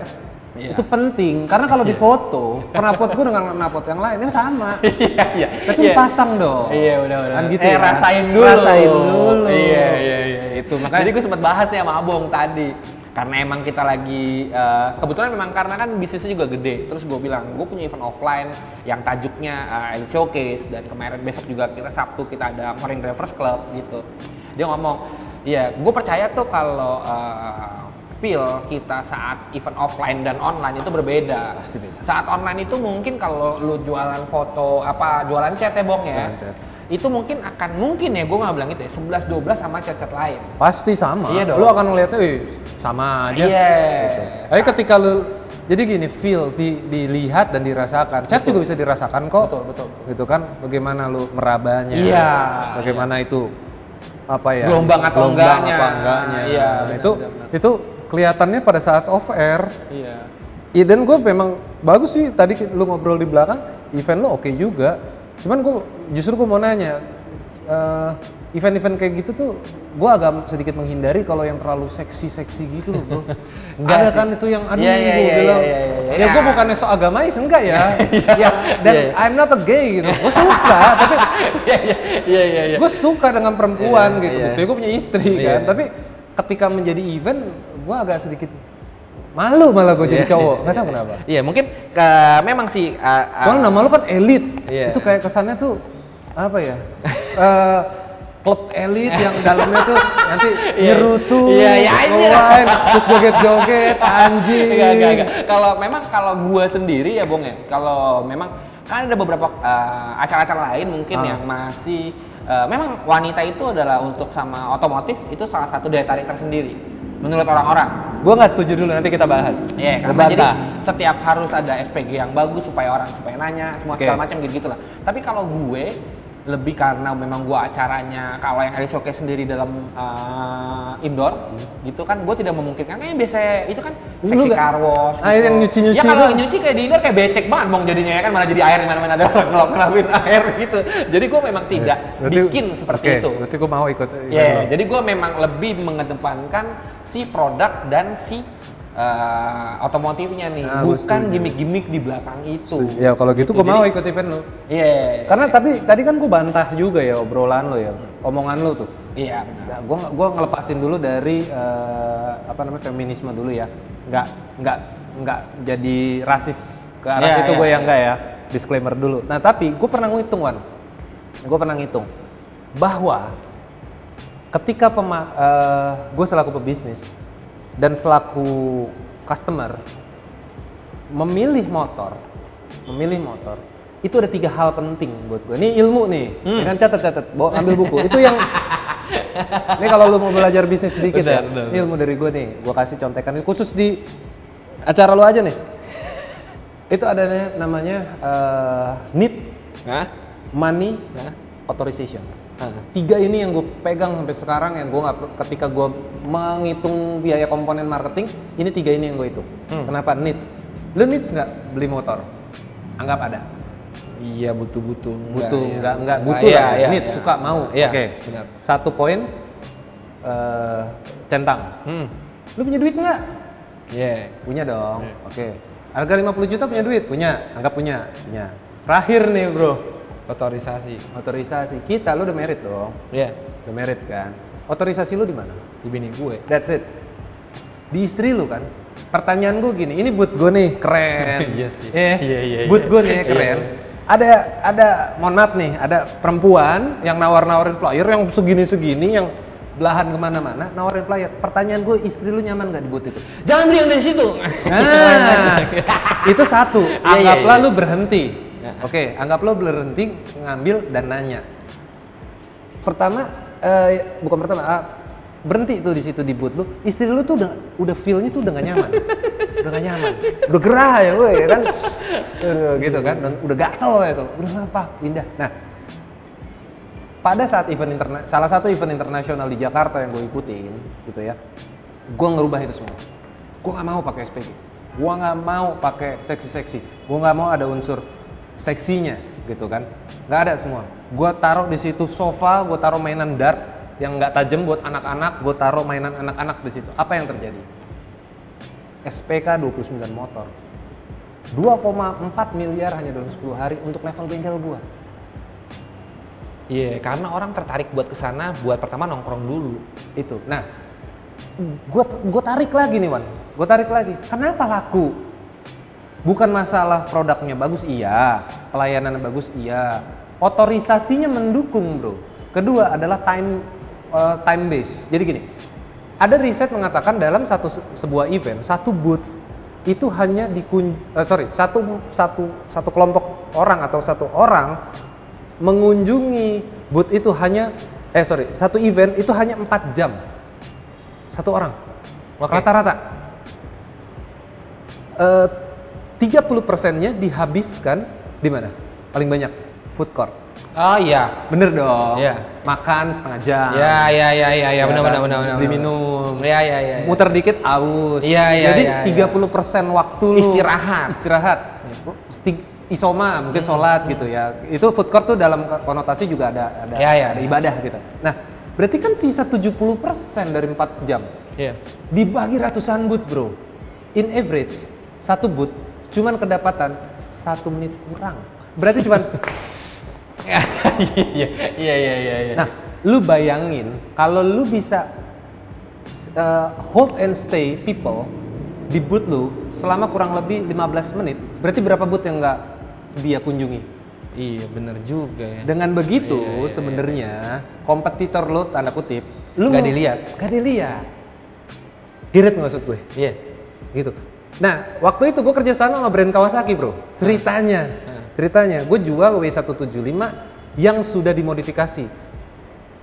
itu penting karena kalau di foto knalpot gue dengan knalpot yang lain ini sama. Tapi pasang dong. Iya udah. Kan gitu rasain dulu. Iya. Itu makanya. Jadi gue sempat bahas nih sama Abong tadi. Karena emang kita lagi kebetulan memang karena kan bisnisnya juga gede. Terus gue bilang gue punya event offline yang tajuknya Elite Showcase, dan kemarin besok juga kita Sabtu kita ada Marine Drivers Club gitu. Dia ngomong, iya gue percaya tuh kalau feel kita saat event offline dan online itu berbeda. Pasti beda. Saat online itu mungkin kalau lu jualan foto jualan chat ya Bong ya. Itu mungkin ya gue nggak bilang itu ya 11-12 sama chat-chat lain. Pasti sama. Iya dong. Lu akan ngeliatnya sama aja. Iya. Gitu. Tapi ketika lu jadi gini, feel dilihat dan dirasakan. Chat juga bisa dirasakan kok. Betul. Gitu kan? Bagaimana lu merabanya? Iya. Bagaimana itu gelombang atau enggaknya. Iya. Nah, itu kelihatannya pada saat off air. Iya. Dan gue memang bagus sih tadi lu ngobrol di belakang, event lu oke juga. Cuman gue mau nanya, event-event kayak gitu tuh gue agak sedikit menghindari kalau yang terlalu seksi gitu loh bro. Ada kan itu yang gue bilang, ya gue bukannya so agamais, enggak ya. Dan I'm not a gay gitu, gue suka, tapi gue suka dengan perempuan gitu. Buktinya gue punya istri kan, tapi ketika menjadi event, gue agak sedikit malu malah gue jadi cowok, nggak tahu kenapa. Iya mungkin memang sih. Soalnya nama lu kan elit, itu kayak kesannya tuh apa ya? Klub elit yang dalamnya tuh nanti nyerutu, terus joget-joget, anjing. Enggak. Kalau gue sendiri ya Bong ya, kalau memang kan ada beberapa acara-acara lain mungkin yang masih memang wanita itu adalah untuk sama otomotif itu salah satu daya tarik tersendiri menurut orang-orang. Gue nggak setuju dulu, nanti kita bahas. Iya, karena jadi setiap harus ada SPG yang bagus supaya nanya semua segala macam gitu lah. Tapi kalau gue lebih karena memang gue acaranya kalau yang Elite Showcase sendiri dalam indoor gitu kan, gue tidak memungkinkan. Biasanya itu kan seksi car wash gitu. Yang nyuci-nyuci. Ya kalau nyuci kayak di indoor kayak becek banget Bong jadinya ya kan, malah jadi air mana-mana ada orang ngelapin air gitu. Jadi gue memang tidak bikin seperti itu. Berarti gue mau ikut. Jadi gue memang lebih mengedepankan si produk dan si otomotifnya nih, bukan gimmick-gimmick di belakang itu. Ya kalau gitu gue mau ikut event lo. Iya. Karena tapi tadi kan gue bantah juga ya obrolan lo ya, omongan lo tuh. Iya benar. Nah, gue ngelepasin dulu dari feminisme dulu ya. Nggak jadi rasis ke arah situ gue yang enggak ya. Disclaimer dulu. Nah tapi gue pernah ngitung Wan. Gue pernah ngitung bahwa ketika gue selaku pebisnis dan selaku customer memilih motor itu ada 3 hal penting buat gue. Ini ilmu nih, kan catat, bawa ambil buku. Itu yang ini kalau lu mau belajar bisnis sedikit ya, ilmu dari gue nih, gue kasih contekan ini khusus di acara lu aja nih. Itu ada namanya need, money, authorization. 3 ini yang gue pegang sampai sekarang, yang gue ketika gue menghitung biaya komponen marketing, ini 3 ini yang gue hitung. Kenapa needs? Lu needs nggak beli motor? Anggap ada. Iya, butuh Butuh, ya. nggak butuh lah. Iya, Needs, suka, mau. Oke. Benar. 1 poin, centang. Lu punya duit nggak? Punya dong. Oke. Harga 50 juta punya duit? Punya. Anggap punya. Terakhir nih bro, otorisasi. Kita, lu udah merit dong? Udah merit kan? Otorisasi lu di mana? Di bini gue. That's it. Di istri lu kan? Pertanyaan gue gini, ini buat gue nih keren. Iya sih. Buat gue nih keren. Ada mohon maaf nih, ada perempuan yang nawar-nawarin flyer yang segini-segini, yang belahan kemana-mana, nawarin flyer. Pertanyaan gue, istri lu nyaman gak di booth itu? Jangan beli yang dari situ. Nah, itu satu. Anggaplah lu berhenti. Oke, anggap lo berhenti ngambil dan nanya. Berhenti tuh di situ di booth lu. Istri lu tuh udah feel-nya tuh udah gak nyaman. Udah gerah ya gue ya kan. Gitu kan, udah gatel ya tuh. Udah apa? Pindah. Nah, pada saat salah satu event internasional di Jakarta yang gue ikutin gitu ya, gue ngerubah itu semua. Gue nggak mau pakai SPG, gue nggak mau pakai seksi, gue nggak mau ada unsur seksinya gitu kan, nggak ada semua. Gue taruh di situ sofa, gue taruh mainan dart yang nggak tajam buat anak-anak, gue taruh mainan anak-anak di situ. Apa yang terjadi? SPK 29 motor, 2,4 miliar hanya dalam 10 hari untuk level bengkel gue. Iya, karena orang tertarik buat kesana, buat pertama nongkrong dulu. Itu. Nah, gue tarik lagi nih Wan. Gue tarik lagi. Kenapa laku? Bukan masalah produknya bagus, iya. Pelayanannya bagus, iya. Otorisasinya mendukung, bro. Kedua adalah time base. Jadi gini, ada riset mengatakan dalam sebuah event, satu booth itu hanya satu kelompok orang atau satu orang mengunjungi booth itu satu event itu hanya 4 jam. Satu orang. Rata-rata. 30%-nya dihabiskan di mana? Paling banyak food court. Oh iya. Bener dong. Iya. Makan setengah jam. Iya, benar. Beli minum. Iya. Muter dikit aus. Iya. Jadi 30% waktu lu istirahat. Isoma mungkin sholat gitu ya. Itu food court tuh dalam konotasi juga ada ibadah gitu. Nah, berarti kan sisa 70% dari 4 jam. Iya. Dibagi ratusan booth, bro. In average, satu booth cuman kedapatan 1 menit kurang. Berarti cuman Iya. Nah, lu bayangin kalau lu bisa hold and stay people di booth lu selama kurang lebih 15 menit, berarti berapa booth yang nggak dia kunjungi? Iya, bener juga ya. Dengan begitu sebenarnya kompetitor lu tanda kutip lu nggak dilihat. Giret maksud gue. Iya. Gitu. Nah, waktu itu gue kerja sama brand Kawasaki, bro. Ceritanya gue jual W175 yang sudah dimodifikasi,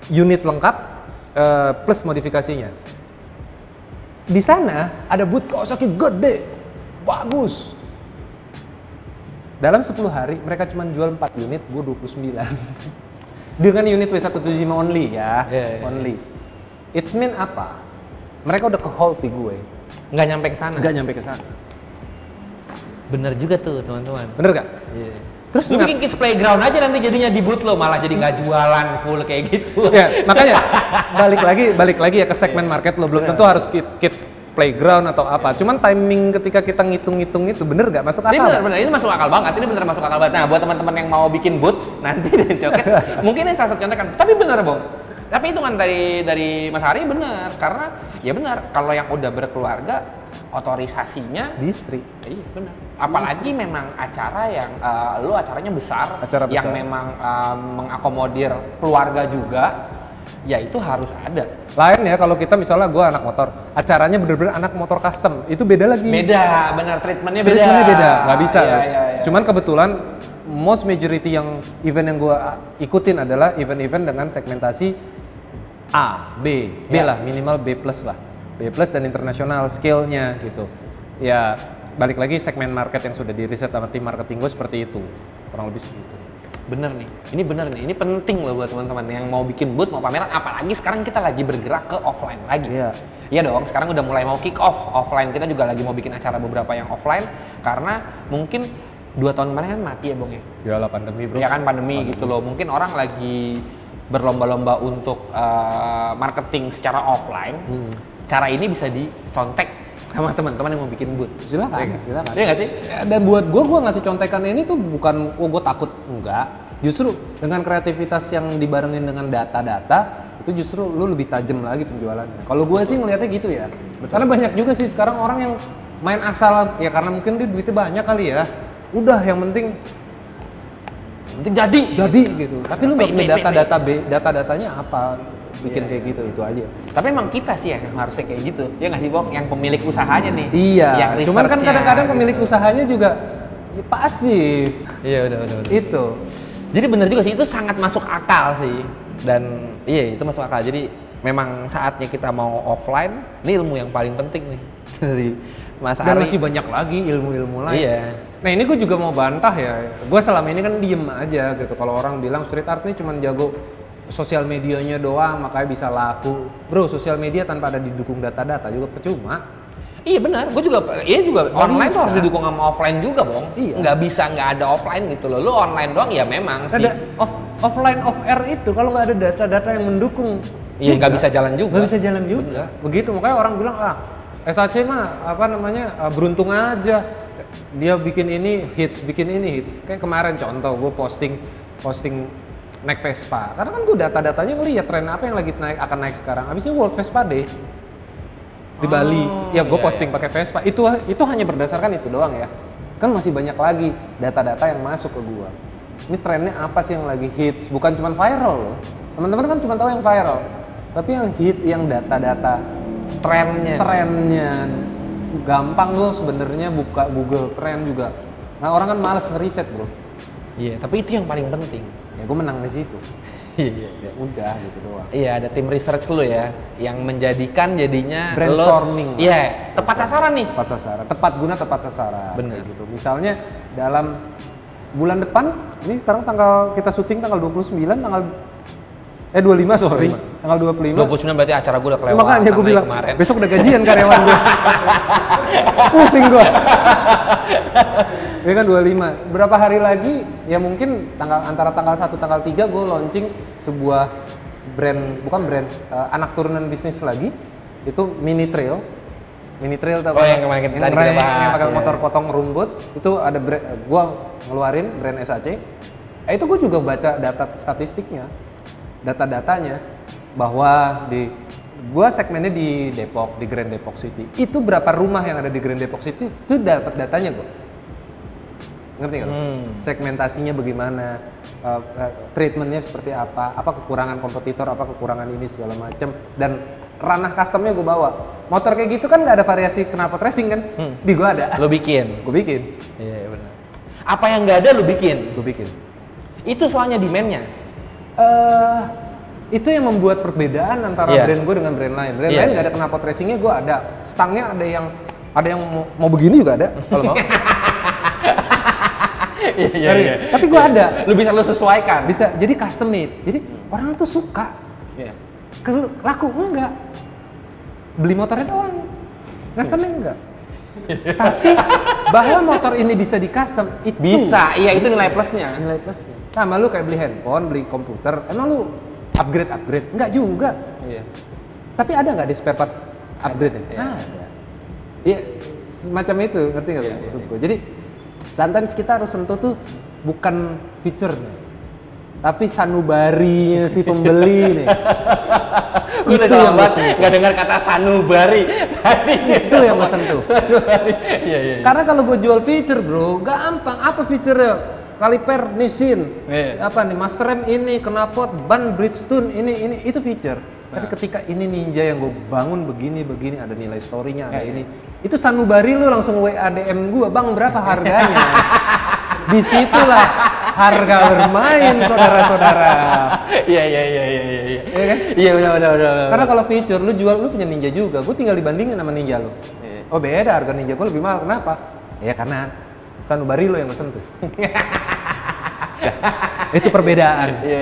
unit lengkap plus modifikasinya. Di sana ada booth Kawasaki gede, bagus. Dalam 10 hari mereka cuma jual 4 unit, gue 29. Dengan unit W175 only ya. Only. It's mean apa? Mereka udah ke-hold di gue. Nggak nyampe ke sana. Bener juga tuh teman-teman. Bener gak? Iya. Terus lu bikin kids playground aja nanti jadinya di booth lo, malah jadi nggak jualan full kayak gitu. Ya, makanya balik lagi ya ke segmen market lo. Belum tentu harus kids playground atau apa. Cuman timing ketika kita ngitung-ngitung itu bener gak? Masuk akal? Ini bener, ini masuk akal banget. Ini bener masuk akal banget. Nah, buat teman-teman yang mau bikin booth nanti di showcase, mungkin ini salah satu contoh kan. Tapi bener, Bang. Tapi hitungan dari Mas Ari bener, karena ya benar kalau yang udah berkeluarga otorisasinya di istri. Iya benar. Apalagi memang acara yang lu acaranya besar, yang memang mengakomodir keluarga juga, ya itu harus ada. Lain ya kalau kita misalnya gue anak motor, acaranya bener-bener anak motor custom, itu beda lagi. Beda, benar treatmentnya beda. Treatmentnya beda, nggak bisa. Iya. Cuman kebetulan most majority yang event yang gue ikutin adalah event-event dengan segmentasi A, B lah, minimal B plus lah. B plus dan internasional scale-nya gitu. Ya balik lagi segmen market yang sudah di riset sama tim marketing gue seperti itu, kurang lebih seperti itu. Bener nih, ini penting loh buat teman-teman yang mau bikin booth, mau pameran, apalagi sekarang kita lagi bergerak ke offline lagi. Iya dong, sekarang udah mulai mau kick off offline, kita juga lagi mau bikin acara beberapa yang offline, karena mungkin 2 tahun kemarin kan mati ya Bang ya? Iyalah pandemi bro. Ya kan pandemi gitu loh, mungkin orang lagi berlomba-lomba untuk marketing secara offline, cara ini bisa dicontek sama teman-teman yang mau bikin booth. Silakan. Iya nggak sih? Dan buat gue ngasih contekan ini tuh bukan, gue takut, enggak. Justru dengan kreativitas yang dibarengin dengan data-data, itu justru lu lebih tajam lagi penjualannya. Kalau gue sih ngelihatnya gitu ya. Betul. Karena banyak juga sih sekarang orang yang main asal, ya karena mungkin dia duitnya banyak kali ya. Udah yang penting jadi gitu. Tapi lu nggak punya data-datanya apa? Bikin kayak gitu, itu aja. Tapi emang kita sih yang harusnya kayak gitu, ya nggak sih Bong? Yang pemilik usahanya nih. Iya. Yang cuman kan kadang-kadang pemilik usahanya juga ya pasif. Iya udah. Itu. Jadi bener juga sih, itu sangat masuk akal sih. Dan iya itu masuk akal. Jadi memang saatnya kita mau offline, ini ilmu yang paling penting nih dari Mas Ari. Dan masih banyak lagi ilmu-ilmu lain. Iya. Nah ini gue juga mau bantah ya. Gue selama ini kan diem aja gitu. Kalau orang bilang street art ini cuma jago sosial medianya doang makanya bisa laku. Bro, sosial media tanpa ada didukung data-data juga percuma. Iya benar, gue juga online tuh harus didukung sama offline juga Bong. Iya. Nggak bisa nggak ada offline gitu loh. Lu online doang ya memang sih. Ada offline off air itu kalau nggak ada data-data yang mendukung. Iya nggak bisa jalan juga. Nggak bisa jalan juga. Bener. Begitu makanya orang bilang SAC mah beruntung aja. Dia bikin ini hits. Kayak kemarin contoh gue posting naik Vespa, karena kan gue data-datanya ngeliat tren apa yang lagi akan naik sekarang. Abisnya World Vespa Day di Bali, ya gue posting pakai Vespa. Itu hanya berdasarkan itu doang ya. Kan masih banyak lagi data-data yang masuk ke gue. Ini trennya apa sih yang lagi hits? Bukan cuma viral loh. Teman-teman kan cuma tahu yang viral, tapi yang hit, yang data-data trennya gampang loh sebenarnya buka Google Trend juga. Nah orang kan malas ngeriset bro. Iya, tapi itu yang paling penting. Ya gue menang di situ. Iya. Udah gitu doang. Iya, ada tim research lu ya yang menjadikan jadinya brainstorming. Iya, tepat sasaran nih. Tepat sasaran. Tepat guna tepat sasaran. Benar gitu. Misalnya dalam bulan depan, ini sekarang kita syuting tanggal 29, 25 sorry. 25. Tanggal 25. 29 berarti acara gue udah kelewatan. Makanya gue bilang kemarin. Besok udah gajian karyawan gue. Pusing gue. Ya kan 25. Berapa hari lagi ya mungkin antara tanggal 1 tanggal 3 gue launching sebuah anak turunan bisnis lagi. Itu Mini Trail tau yang kemarin kita bahas. Yang pakai motor potong rumput. Itu ada gue ngeluarin brand SAC. Itu gue juga baca data statistiknya. Data-datanya bahwa gue segmennya di Depok, di Grand Depok City. Itu berapa rumah yang ada di Grand Depok City itu dapat datanya gue. Ngerti nggak? Segmentasinya bagaimana, treatmentnya seperti apa kekurangan kompetitor, apa kekurangan ini segala macam, dan ranah customnya gue bawa. Motor kayak gitu kan nggak ada variasi knalpot racing kan? Di gue ada. Lo bikin? Gue bikin. Iya benar. Apa yang nggak ada lo bikin? Gue bikin. Itu soalnya demandnya. Itu yang membuat perbedaan antara brand gue dengan brand lain. Brand lain nggak ada knalpot racingnya, gue ada. Stangnya ada yang mau begini juga ada kalau mau. Iya. Tapi gue ada. Lu bisa lu sesuaikan. Bisa. Jadi custom made. Jadi orang tuh suka. Iya. Laku enggak. Beli motornya doang. Customnya enggak. Tapi bahwa motor ini bisa di custom itu bisa. Iya itu nilai plusnya. Nilai plusnya. Sama lu kayak beli handphone, beli komputer. Emang lu upgrade? Enggak juga. Iya. Tapi ada nggak di spare part upgrade-nya? Ada. Iya. Semacam itu. Ngerti nggak maksud gue? Jadi sometimes kita harus sentuh tuh bukan feature-nya, tapi sanubarinya si pembeli nih. Gue udah lama banget nggak dengar kata sanubari. Itu yang gue sentuh. Iya. Karena kalau gue jual feature bro, gampang. Apa feature-nya? Kaliper Nissin, apa nih, master rem ini, knalpot, ban Bridgestone, ini itu feature. Tapi ketika ini Ninja yang gue bangun begini, ada nilai story-nya, ada ini. Itu sanubari lu langsung WA DM gue, bang berapa harganya? Disitulah harga bermain saudara-saudara. Iya. Iya kan? Iya udah. Karena kalau feature lu jual, lu punya Ninja juga, gue tinggal dibandingin sama Ninja lu. Oh beda, harga Ninja gue lebih mahal, kenapa? Ya karena sanubari lo yang mesen tuh. Itu perbedaan. Iya.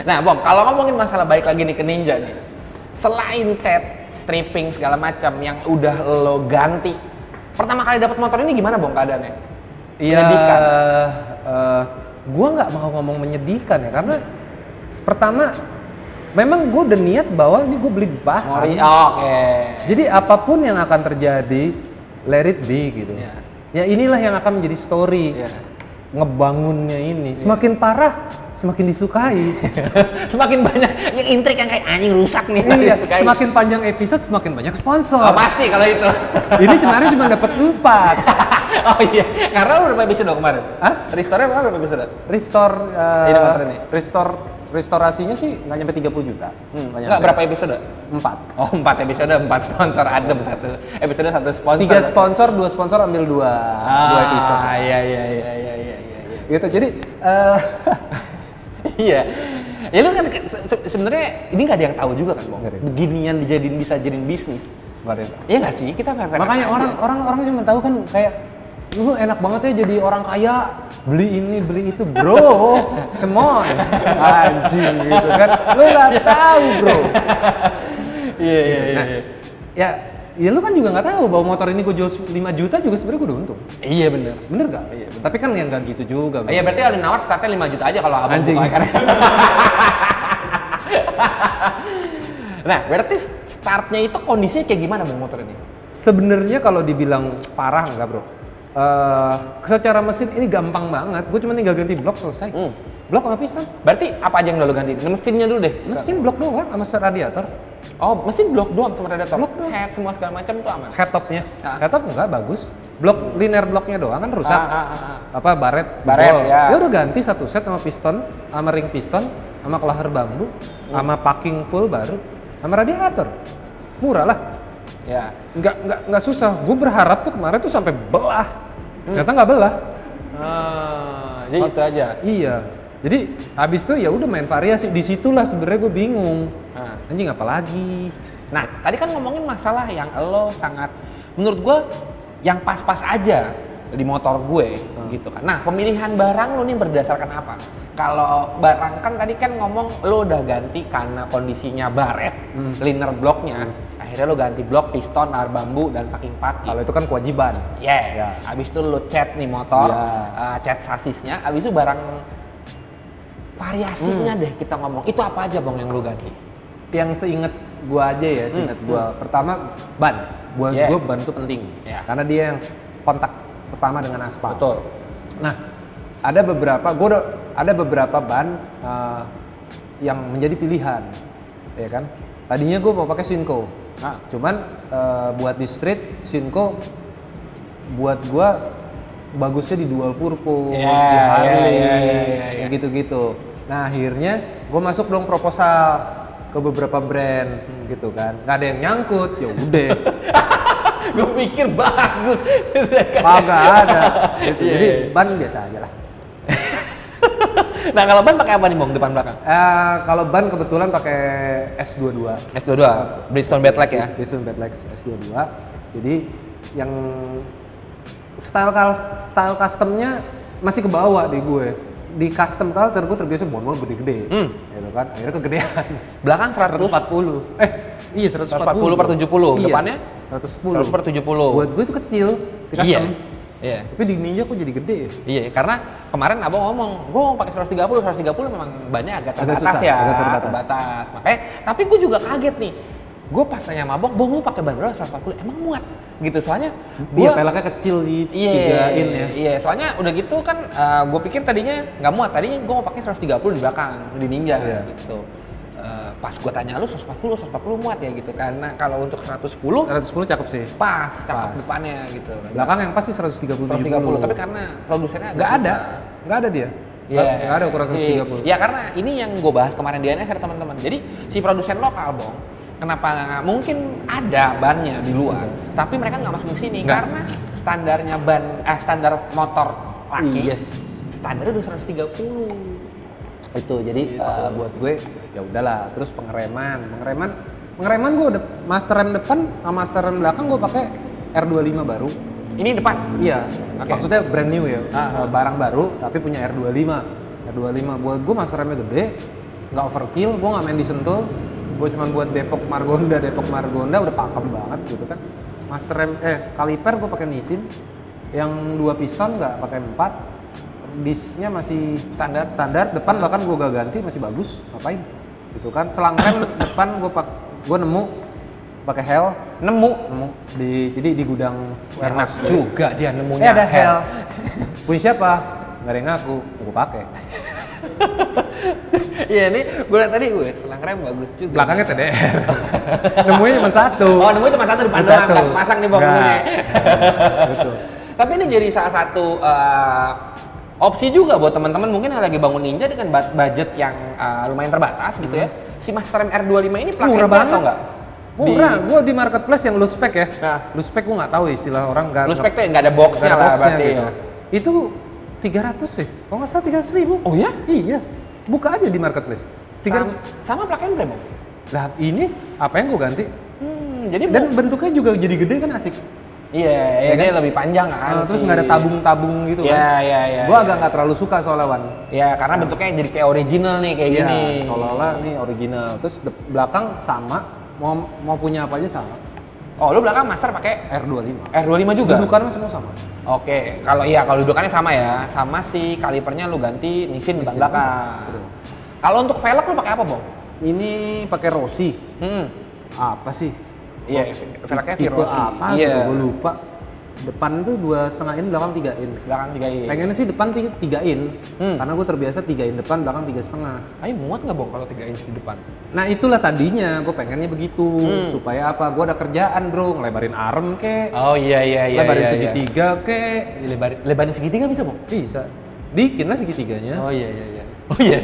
Nah, Bom, kalau ngomongin masalah balik lagi nih ke Ninja nih. Selain chat, stripping segala macam yang udah lo ganti, pertama kali dapat motor ini gimana, Bom, keadaannya? Menyedihkan. Gua nggak mau ngomong menyedihkan ya, karena pertama memang gue udah niat bahwa ini gue beli bahan. Oke. Jadi apapun yang akan terjadi, let it be gitu. Ya inilah yang akan menjadi story. Ngebangunnya ini. Semakin parah, semakin disukai. Semakin banyak yang intrik yang kayak anjing rusak nih. Iya, semakin panjang episode, semakin banyak sponsor. Oh, pasti kalau itu. Ini kemarin cuma dapat 4. Oh iya, karena lu berapa episode kemarin? Hah? Restore-nya berapa episode? Restore ini motor ini. Restorasinya sih nggak nyampe 30 juta. Nggak, berapa episode? 4. Oh, 4 episode, 4 sponsor, adem satu episode 1 sponsor. 3 sponsor, 2 sponsor ambil 2 episode. Iya. Gitu. Jadi iya. Ya lu kan sebenarnya ini nggak ada yang tahu juga kan, Bang. Beginian bisa jadiin bisnis. Iya nggak sih? Kita makanya orang cuma tahu kan kayak lu enak banget ya jadi orang kaya, beli ini beli itu, bro. Come on, anjing gitu kan. Lu nggak tahu, bro. Iya. Ya lu kan juga nggak tahu bahwa motor ini gue jual 5 juta juga sebenarnya gue udah untung. Iya bener. Bener gak? Iya, bener. Tapi kan yang nggak gitu juga. Iya berarti kalau nawar startnya 5 juta aja kalau abang anjing. Nah berarti startnya itu kondisinya kayak gimana bang motor ini? Sebenarnya kalau dibilang parah enggak bro. Secara mesin ini gampang banget. Gue cuma tinggal ganti blok selesai. Blok sama piston. Berarti apa aja yang udah lo ganti? Mesinnya dulu deh. Mesin blok doang sama radiator. Oh, mesin blok doang sama radiator. Blok doang. Head semua segala macam itu aman. Head topnya. Head top enggak bagus. Blok linear bloknya doang kan rusak. Apa baret ya. Ya udah ganti satu set sama piston, sama ring piston, sama kelahar bambu, sama packing full baru, sama radiator. Murah lah. Ya. Nggak susah. Gue berharap tuh kemarin tuh sampai belah. Ternyata nggak belah. Jadi itu aja. Iya. Jadi habis itu ya udah main variasi. Disitulah sebenarnya gue bingung. Anjing apa lagi? Nah tadi kan ngomongin masalah yang lo sangat menurut gue yang pas-pas aja di motor gue gitu kan. Nah pemilihan barang lo nih berdasarkan apa? Kalau barang kan tadi kan ngomong lo udah ganti karena kondisinya baret, liner bloknya. Akhirnya lo ganti blok, piston, nar bambu dan packing. Kalau itu kan kewajiban. Yeah. Abis itu lo cat nih motor, cat sasisnya. Abis itu barang variasinya deh kita ngomong. Itu apa aja bang yang lo ganti? Yang seinget gua aja ya, seinget gua. Pertama ban. Buat gua ban itu penting. Karena dia yang kontak pertama dengan aspal. Betul. Nah, ada beberapa ban yang menjadi pilihan, ya kan? Tadinya gue mau pakai Shinko, cuman buat di street Shinko buat gue bagusnya di dual purpose, di Harley, gitu-gitu. Nah akhirnya gue masuk dong proposal ke beberapa brand, gitu kan? Gak ada yang nyangkut, ya udah. Gue pikir bagus. Kagak ada. Gitu. Jadi ban biasa aja lah. Nah kalau ban pakai apa nih bang depan belakang? Kalau ban kebetulan pakai S22. S22, Bridgestone Badleg ya? Bridgestone Badleg S22. Jadi yang style customnya masih ke bawah di gue. Di custom culture gue terbiasa bon-bon gede-gede, gitu kan? Akhirnya kegedean. Belakang 140. Iya 140 per 70. Iya. Depannya 110 per 70. Buat gue itu kecil di custom. Iya. Tapi di Ninja kok jadi gede ya? Iya, karena kemarin abang ngomong, gue mau pakai 130 memang bannya agak terbatas ya. Agak terbatas. Makanya, tapi gue juga kaget nih. Gue pas tanya sama abang, lu pakai ban berapa 140? Emang muat? Gitu, soalnya gue peleknya kecil sih, 3-in ya. Iya, soalnya udah gitu kan, gue pikir tadinya nggak muat. Tadinya gue mau pakai 130 di belakang, di Ninja gitu. Pas gue tanya lu 140 muat ya gitu, karena kalau untuk 110 cakep sih. Pas, cakep depannya gitu. Belakang yang pasti 130. Tapi karena produsennya nggak ada dia. Nggak ada ukuran 130. Ya karena ini yang gue bahas kemarin di NSR teman-teman. Jadi si produsen lokal bong, kenapa mungkin ada bannya di luar, tapi mereka nggak masuk ke sini karena standarnya standar motor laki, standarnya udah 130. Itu jadi buat gue ya udahlah. Terus pengereman gue udah master rem depan sama master rem belakang gue pakai R25 baru. Ini depan? Iya, Oke. maksudnya brand new ya, barang baru tapi punya R25. Buat gue master remnya gede, nggak overkill, gue nggak main di Sentul, gue cuma buat Depok Margonda udah pakem banget gitu kan. Master rem, kaliper gue pakai Nissin, yang 2 piston nggak pakai 4, disnya masih standar, depan bahkan gue gak ganti masih bagus, ngapain? Gitu kan, selang rem depan gue nemu pakai Hell, jadi di gudang warehouse juga dia nemunya. ada Hell. Punya siapa? Gak ada yang ngaku, gue pakai. Iya nih, gue liat tadi selang rem bagus juga. Belakangnya TDR. Nemunya cuma satu. Oh, nemunya cuma satu depan doang, nggak pasang nih bawahnya. Betul. Tapi ini jadi salah satu opsi juga buat teman-teman mungkin yang lagi bangun Ninja dengan budget yang lumayan terbatas gitu ya. Si Master M R25 ini plug-in atau enggak? Murah, gue di marketplace yang low spec ya. Nah. Low spec gue nggak tahu istilah orang nggak. Low spec tuh nggak ada boxnya lah berarti. Gitu. Ya. Itu 300 sih, kalau nggak salah 300.000. Oh ya? Iya, buka aja di marketplace. Sama plug-in berapa? Lah ini apa yang gue ganti? Jadi Dan bentuknya juga jadi gede kan asik. Iya, dia lebih panjang kan. Terus nggak ada tabung-tabung gitu kan. Iya. Gue agak nggak terlalu suka soalnya Wan. Ya, karena bentuknya jadi kayak original nih, kayak gini. Seolah-olah nih original. Terus belakang sama, mau punya apa aja sama. Oh, lu belakang Master pakai R25. R25 juga? Dudukannya semua sama. Oke, kalau dudukannya sama ya. Sama si kalipernya lu ganti Nissin depan belakang. Kalau untuk velg lu pakai apa, Bang? Ini pakai Rossi. Apa sih? Iya, velgnya tipe Rossi. apa? Iya. Gue lupa. Depan tuh 2,5 in, belakang 3 in. Belakang 3 in. Pengennya sih depan 3 in, karena gue terbiasa 3 in depan, belakang 3,5. Ayo muat nggak, Bang, kalau 3 inch di depan? Nah itulah tadinya, gue pengennya begitu. Supaya apa? Gue ada kerjaan bro, ngelebarin arm kek. Oh iya. Lebarin segitiga kek. Lebarin segitiga bisa, Bang? Bisa. Bikin lah segitiganya. Oh iya. Oh iya.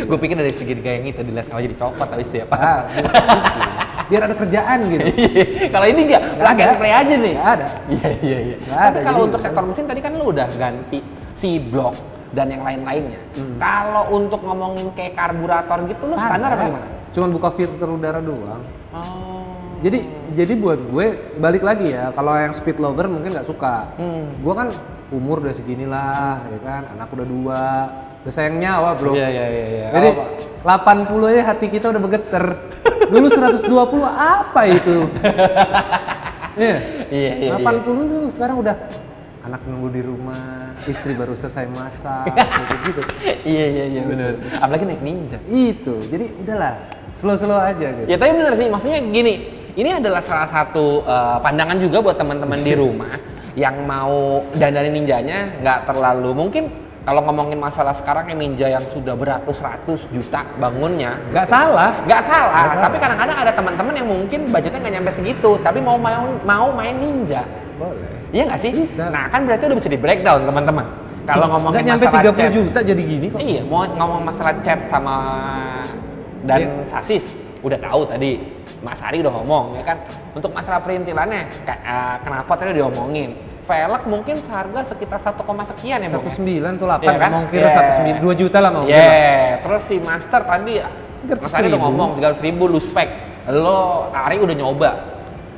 Gue pikir dari segitiga yang itu dilihat kalau jadi copot habis itu ya, Pak. Biar ada kerjaan gitu. Kalau ini nggak plug and play aja nih. Nggak ada. Iya. Tapi kalau untuk sektor mesin tadi kan lu udah ganti si blok dan yang lain-lainnya. Kalau untuk ngomongin kayak karburator gitu lu standar apa gimana? Cuman buka filter udara doang. Oh. Jadi buat gue balik lagi ya, kalau yang speed lover mungkin nggak suka. Gue kan umur udah seginilah, ya kan, anak udah 2, udah sayang nyawa bro. Iya. Jadi 80 aja hati kita udah bergetar. Dulu 120 apa itu? Iya. 80 tuh sekarang udah anak nunggu di rumah, istri baru selesai masak, gitu. Iya benar. Apalagi naik Ninja. Itu, jadi udahlah, slow aja gitu. Ya tapi bener sih, maksudnya gini, ini adalah salah satu pandangan juga buat teman-teman di rumah yang mau dandanin Ninjanya nggak terlalu mungkin. Kalau ngomongin masalah sekarang yang Ninja yang sudah beratus-ratus juta bangunnya, Nggak salah. Tapi kadang-kadang ada teman-teman yang mungkin budgetnya nggak nyampe segitu, tapi mau main Ninja. Boleh. Iya nggak sih? Bisa. Nah kan berarti udah bisa di breakdown teman-teman. Kalau ngomongin nggak nyampe masalah 30 cat, juta jadi gini kok. Iya, mau ngomong masalah cat sama dan sasis, udah tahu tadi. Mas Ari udah ngomong ya kan. Untuk masalah perintilannya, kenapa tadi diomongin? Velg mungkin seharga sekitar 1, sekian ya, Bang. 1,9 tuh 8, Iya kan? mau kira 1,9, 2 juta lah mau kira. Terus si Master tadi, Mas Ari udah 300.000. ngomong 300.000 lu spek. Lo, Ari udah nyoba.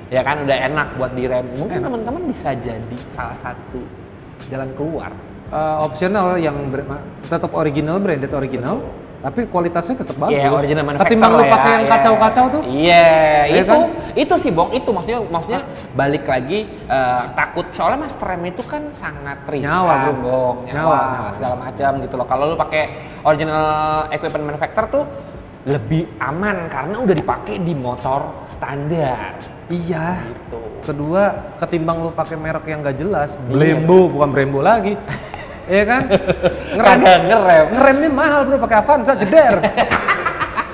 Ya kan, udah enak buat direm. Mungkin teman-teman bisa jadi salah satu jalan keluar. Optional yang tetap original, branded original. Tapi kualitasnya tetap bagus. Iya, original manufacturer. Ketimbang lu pakai yang kacau-kacau tuh. Iya, Ya itu kan? itu sih Bong, itu maksudnya balik lagi takut soalnya Master M itu kan sangat riskan, Nyawa, bro. Bong, Nyawa. segala macam gitu loh. Kalau lu pakai original equipment manufacturer tuh lebih aman karena udah dipakai di motor standar. Iya. Gitu. Kedua, ketimbang lu pakai merek yang gak jelas, Brembo bukan Brembo lagi. Iya kan? Ngerem. Ngeremnya mahal bro, pakai Avanza jeder.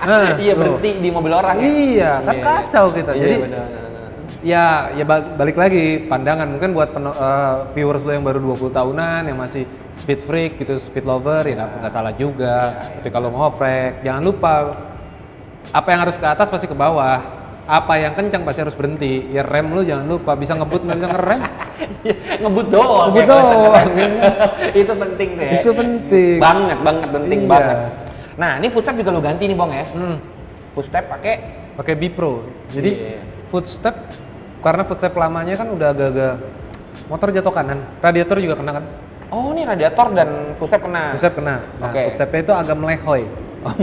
Nah, Iya, berhenti di mobil orang ya. Iya, kan Iya. kacau kita. Iya, Jadi benar. ya balik lagi pandangan mungkin buat viewers lo yang baru 20 tahunan yang masih speed freak gitu, speed lover ya nggak salah juga. Tapi kalau ngoprek jangan lupa apa yang harus ke atas pasti ke bawah. Apa yang kencang pasti harus berhenti. Ya rem lu jangan lupa, bisa ngebut nggak bisa ngerem. Ngebut doang. Ngebut ya, kalau doang. Itu penting tuh ya. Itu penting. Banget penting Iya. banget. Nah, ini footstep juga lu ganti nih, Bong ya. Footstep pakai B Pro. Jadi Iya. footstep karena footstep lamanya kan udah agak-agak Motor jatuh kanan, radiator juga kena kan? Oh, ini radiator dan footstep kena. Footstep kena. Nah, footstepnya itu agak melehoy. Oh,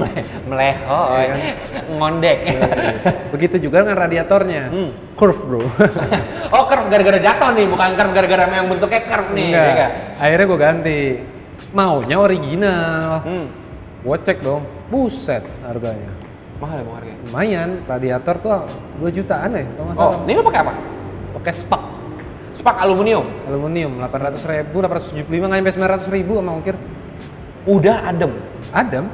melehoy. Iya kan? Ngondek. Begitu juga dengan radiatornya. Curve, bro. Oh, curve gara-gara jatuh nih, bukan curve gara-gara yang bentuknya curve nih. Enggak. Ya, Akhirnya gue ganti. Maunya original. Gue cek dong. Buset harganya. Mahal ya, Bang, harganya? Lumayan, radiator tuh 2 jutaan ya, kalau nggak salah. Oh, ini lo pakai apa? Pakai spak. Spak aluminium. Aluminium 800.000, 875 nggak sampai 900.000 sama ongkir. Udah adem. Adem.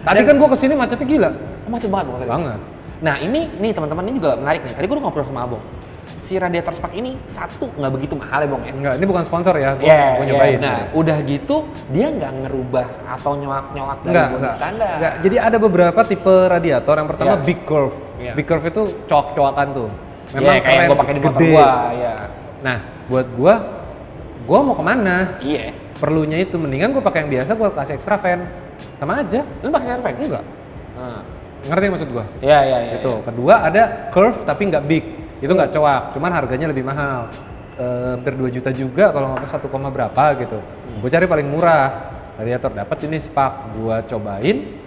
Tadi kan gua kesini macetnya gila. Oh, macet banget, Bang, tadi. Banget. Nah, ini teman-teman ini juga menarik nih. Tadi gua udah ngobrol sama Abang. Si radiator spak ini satu nggak begitu mahal ya, Bang ya? Enggak, ini bukan sponsor ya. Gua Nyobain. Nah, udah gitu dia nggak ngerubah atau nyolak dari bodi standar. Enggak. Jadi ada beberapa tipe radiator. Yang pertama big curve. Big curve itu coak-coakan tuh. Memang kayak yang gua pakai di motor gua, ya. Nah, buat gua mau kemana? Iya. Perlunya itu mendingan gua pakai yang biasa, gua kasih extra fan. Sama aja. Lu pakai air fan? Enggak. Nah. Ngerti maksud gua? Iya. Itu. Kedua ada curve tapi nggak big. Itu nggak coak, cuman harganya lebih mahal. Hampir 2 juta juga kalau nggak ke 1, berapa gitu. Gue cari paling murah. Radiator dapat ini spak. Gua cobain.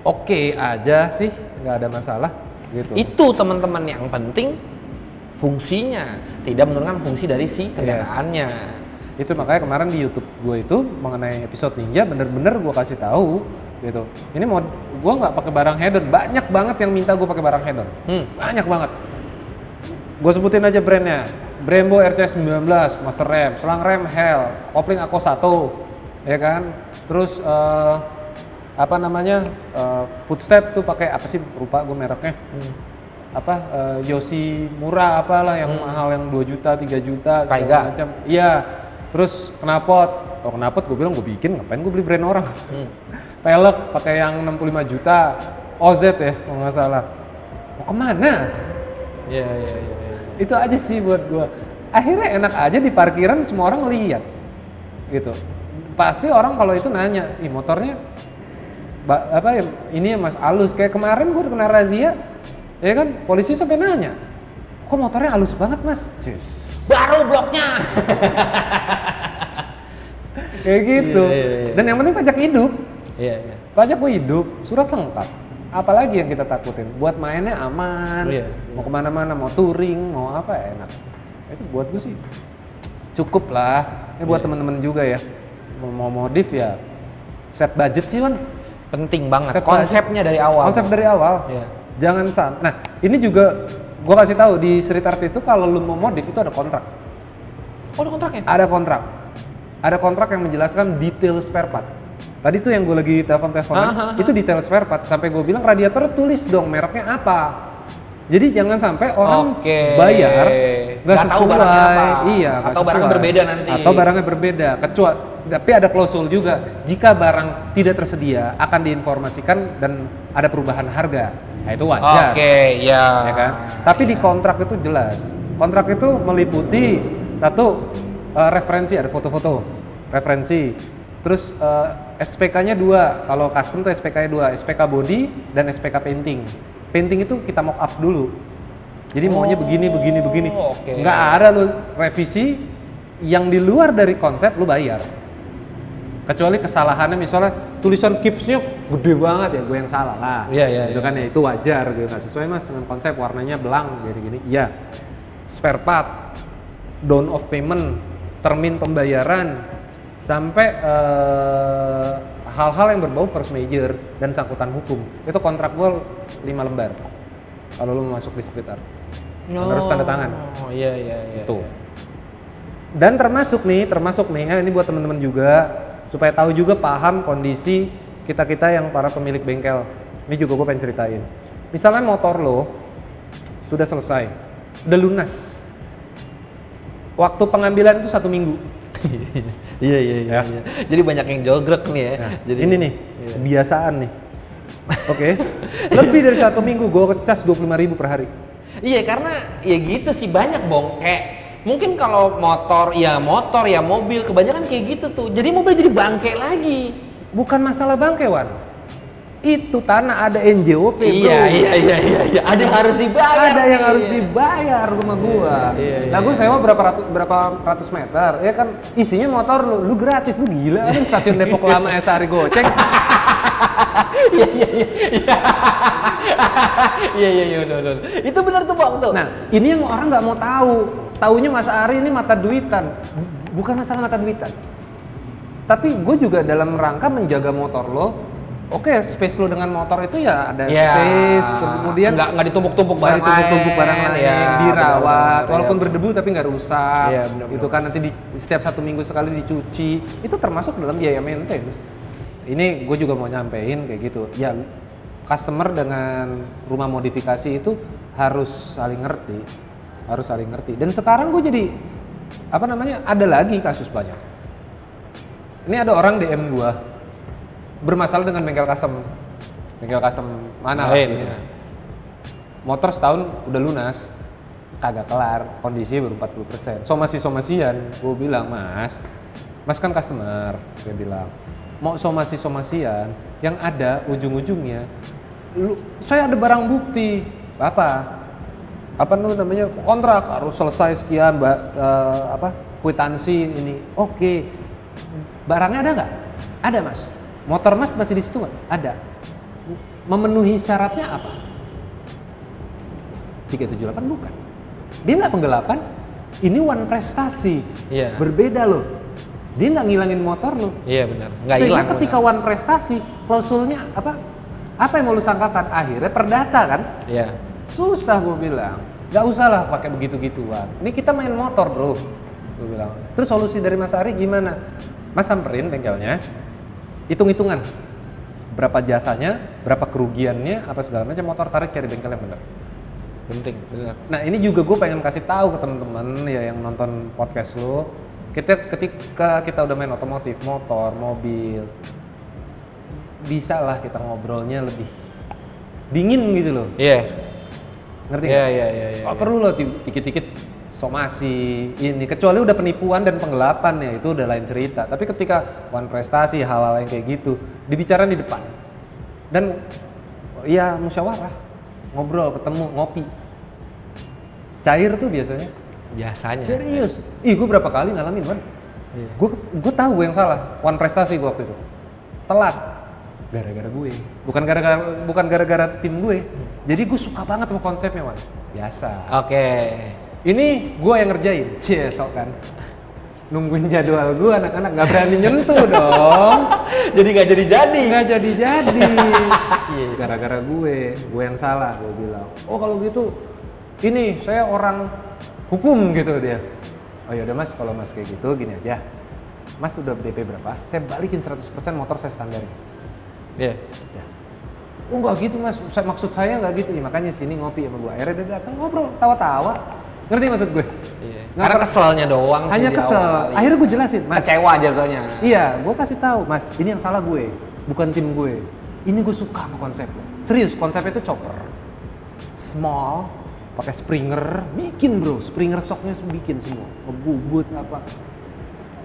Oke aja sih, nggak ada masalah gitu. Itu teman-teman yang penting fungsinya, tidak menurunkan fungsi dari si kendaraannya. Itu makanya kemarin di YouTube gue itu mengenai episode Ninja bener-bener gue kasih tahu gitu. Ini mau gue nggak pakai barang hedon, banyak banget yang minta gue pakai barang hedon, banyak banget. Gue sebutin aja brandnya, Brembo RC19, Master Rem, selang rem Hell, kopling Ako 1, ya kan. Terus footstep tuh pakai apa sih, lupa gue mereknya. Yoshimura apalah yang mahal yang 2 juta, 3 juta Taiga macam. Iya. Terus knalpot. Kalau knalpot gue bilang gue bikin, ngapain gue beli brand orang. Pelek pakai yang 65 juta. OZ ya kalau nggak salah. Mau kemana? Iya. Itu aja sih buat gue. Akhirnya enak aja di parkiran semua orang ngeliat gitu. Pasti orang kalau itu nanya, ih motornya ini ya mas halus. Kayak kemarin gue kena razia, ya kan, polisi sampai nanya, kok motornya halus banget mas? Baru bloknya. Kayak gitu. Iya. Dan yang penting pajak hidup. Iya. Pajak gue hidup, surat lengkap. Apalagi yang kita takutin? Buat mainnya aman, mau kemana-mana, mau touring, mau apa enak. Itu buat gue sih cukup lah. Ini buat temen-temen juga ya, mau modif ya set budget sih kan. Penting banget. Set konsepnya dari awal. Konsep dari awal. Iya. Jangan Nah, ini juga gue kasih tahu di Street Art itu kalau lu mau modif itu ada kontrak. Oh, ada kontraknya? Ada kontrak. Ada kontrak yang menjelaskan detail spare part. Tadi tuh yang gue lagi teleponan, itu detail spare part. Sampai gue bilang radiator tulis dong mereknya apa. Jadi jangan sampai orang bayar nggak sesuai. Tahu barangnya apa. Iya. Atau barangnya berbeda nanti. Atau barangnya berbeda. Tapi ada klausul juga. Jika barang tidak tersedia akan diinformasikan dan ada perubahan harga. Nah itu wajar. Ya kan. Tapi di kontrak itu jelas. Kontrak itu meliputi satu referensi, ada foto-foto referensi. Terus SPK-nya 2, kalau custom tuh SPK-nya 2, SPK body dan SPK painting. Painting itu kita mock up dulu. Jadi maunya begini. Nggak ada lu revisi yang di luar dari konsep lu bayar. Kecuali kesalahannya misalnya tulisan Kipsnya gede banget ya, gue yang salah lah. Iya. Itu kan ya itu wajar gitu. Nggak sesuai mas dengan konsep, warnanya belang gini. Iya. Spare part, down of payment, termin pembayaran, sampai hal-hal yang berbau force major dan sangkutan hukum. Itu kontrak gue 5 lembar kalau lu mau masuk di Street Art. Harus tanda tangan. Oh iya. Itu. Dan termasuk nih, ini buat teman-teman juga supaya tahu juga paham kondisi kita yang para pemilik bengkel. Ini juga gue pengen ceritain. Misalnya motor lo sudah selesai, udah lunas. Waktu pengambilan itu 1 minggu. Iya. Jadi banyak yang jogrek nih ya. Nah, jadi ini nih kebiasaan nih. Oke. Lebih dari 1 minggu gue ngecas 25.000 per hari. Iya, karena ya gitu sih banyak Bong. Kayak mungkin kalau motor ya mobil kebanyakan kayak gitu tuh. Jadi mobil jadi bangke lagi. Bukan masalah bangke, Wan. Itu tanah ada NJOP, bro. Iya. Ada yang harus dibayar. Ada yang harus dibayar rumah gua. Nah, gua sewa berapa ratus meter, ya kan isinya motor lu gratis, lu gila. Ada stasiun Depok Lama Sehari goceng. Iya, benar. Itu benar tuh Bang tuh. Nah, ini yang orang nggak mau tahu. Taunya Mas Ari ini mata duitan. Bukan masalah mata duitan. Tapi gue juga dalam rangka menjaga motor lo. Oke, space lo dengan motor itu ya ada space, kemudian nggak ditumpuk-tumpuk barang lain, dirawat, walaupun berdebu tapi nggak rusak. Iya, itu kan nanti setiap 1 minggu sekali dicuci. Itu termasuk dalam biaya maintenance. Ini gue juga mau nyampein kayak gitu. Ya, customer dengan rumah modifikasi itu harus saling ngerti. Dan sekarang gue jadi ada lagi kasus banyak. Ini ada orang DM gue bermasalah dengan bengkel custom mana lah gitu. Motor setahun udah lunas, kagak kelar, kondisi baru 40%. Somasi-somasian, gue bilang, mas kan customer, dia bilang, mau somasi-somasian, yang ada ujung-ujungnya, saya ada barang bukti, apa namanya, kontrak harus selesai sekian, kwitansi ini, oke. Barangnya ada nggak? Ada mas. Motor mas masih di situ nggak? Ada. Memenuhi syaratnya apa? 378 bukan. Dia nggak penggelapan. Ini one prestasi. Iya. Berbeda loh. Dia nggak ngilangin motor lo. Iya benar. Nggak hilang. Sehingga ketika one prestasi, klausulnya apa yang mau lu sangkakan? Akhirnya perdata kan? Iya. Susah gue bilang. Nggak usah lah pakai begitu-gituan. Ini kita main motor bro. Gue bilang. Terus solusi dari Mas Ari gimana? Mas samperin bengkelnya, hitung-hitungan berapa jasanya, berapa kerugiannya, apa segala macam, motor tarik cari bengkel yang benar. Penting, benar. Nah ini juga gue pengen kasih tahu ke teman-teman ya yang nonton podcast lo, ketika kita udah main otomotif, motor, mobil, bisa lah kita ngobrolnya lebih dingin gitu loh. Iya. Ngerti? Iya. Gak perlu loh dikit-dikit somasi ini, kecuali udah penipuan dan penggelapan ya itu udah lain cerita. Tapi ketika one prestasi, hal-hal yang kayak gitu dibicarain di depan dan ya musyawarah, ngobrol, ketemu, ngopi, cair tuh biasanya. Serius. Ih gue berapa kali ngalamin kan. Iya. Gue tahu gue yang salah. One prestasi gue waktu itu telat gara-gara gue, bukan gara-gara tim gue. Jadi gue suka banget sama konsepnya Wan. Biasa. Oke. Ini gue yang ngerjain, sok kan. Nungguin jadwal gue, anak-anak gak berani nyentuh dong. Jadi gak jadi-jadi. Iya, gara-gara gue yang salah, gue bilang. Oh kalau gitu, ini saya orang hukum gitu dia. Oh yaudah mas, kalau mas kayak gitu gini aja. Mas udah DP berapa? Saya balikin 100% motor saya standar. Iya. Ya. Oh enggak gitu mas, maksud saya enggak gitu. Ya, makanya sini ngopi sama gue. Akhirnya dia datang ngobrol, tawa-tawa. Ngerti maksud gue? Iya. Karena keselnya doang sih. Hanya kesel. Akhirnya gue jelasin, mas. Kecewa jatuhnya. Iya, gue kasih tahu, mas. Ini yang salah gue, bukan tim gue. Ini gue suka sama konsepnya. Serius, konsepnya itu chopper, small, pakai Springer, bikin bro. Springer shocknya bikin semua. Ngebubut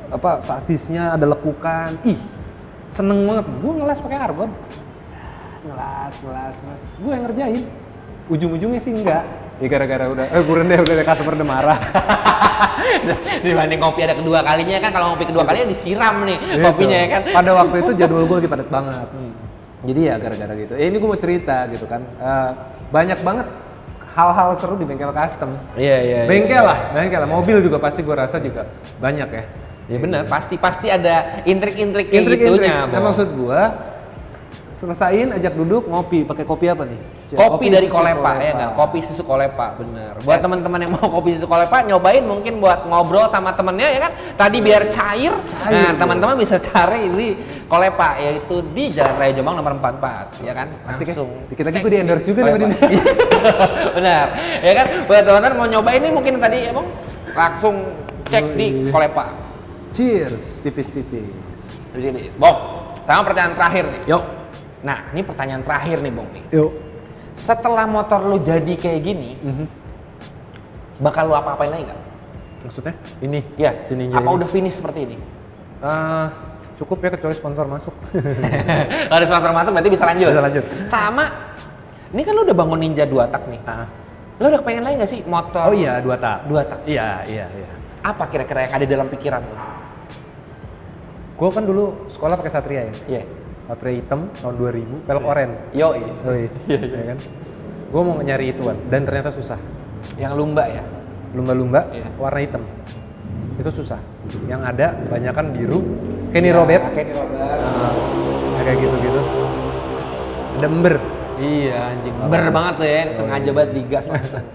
apa sasisnya ada lekukan. Ih, seneng banget. Gue ngelas pakai argon. Ngelas. Gue yang ngerjain. Ujung-ujungnya sih enggak. Ya gara-gara udah customer udah marah. Dibanding kopi ada kedua kalinya kan, kalau ngopi kedua kalinya disiram nih gitu. Kopinya ya kan. Pada waktu itu jadwal gue lagi padat banget. Jadi ya gara-gara gitu. Ini gue mau cerita gitu kan. Banyak banget hal-hal seru di bengkel custom. Iya. Bengkel lah. Mobil juga pasti gue rasa juga banyak ya. Ya benar, pasti ada intrik-intrik kayak gitunya. Nah, maksud gue selesain, ajak duduk, ngopi. Pakai kopi apa nih? Kopi dari Kolepa ya nggak? Kopi susu Kolepa, bener. Buat teman-teman yang mau kopi susu Kolepa, nyobain mungkin buat ngobrol sama temennya ya kan. Tadi biar cair. Nah teman-teman bisa cari di Kolepa, yaitu di Jalan Raya Jombang nomor 44 ya kan. Langsung. Dikit lagi gue di endorse juga nih. Benar. Ya kan. Buat teman-teman mau nyobain ini mungkin tadi emang langsung cek di Kolepa. Cheers, tipis-tipis. Bong, sama pertanyaan terakhir nih. Yuk. Nah, ini pertanyaan terakhir nih, Bong nih. Yuk. Setelah motor lu jadi kayak gini, bakal lu apa-apain lagi nggak? Maksudnya? Ini? Ya, sininya apa ini. udah finish seperti ini? cukup ya kecuali sponsor masuk. Kalau ada sponsor masuk berarti bisa lanjut. Bisa lanjut. Sama, ini kan lu udah bangun Ninja 2 tak nih. Lu udah kepengen lain nggak sih motor? Oh iya 2 tak. 2 tak. Iya. Apa kira-kira yang ada dalam pikiran lu? Gue kan dulu sekolah pakai Satria ya. Iya. Satria hitam tahun 2000, velg oranye. Iya kan. Gue mau nyari ituan dan ternyata susah. Yang lumba ya? Lumba-lumba warna hitam. Itu susah. Yang ada banyakan biru. Kenny Robert. Kayak gitu-gitu. Ada ember. Iya anjing. Ember banget tuh ya, sengaja banget digas langsung.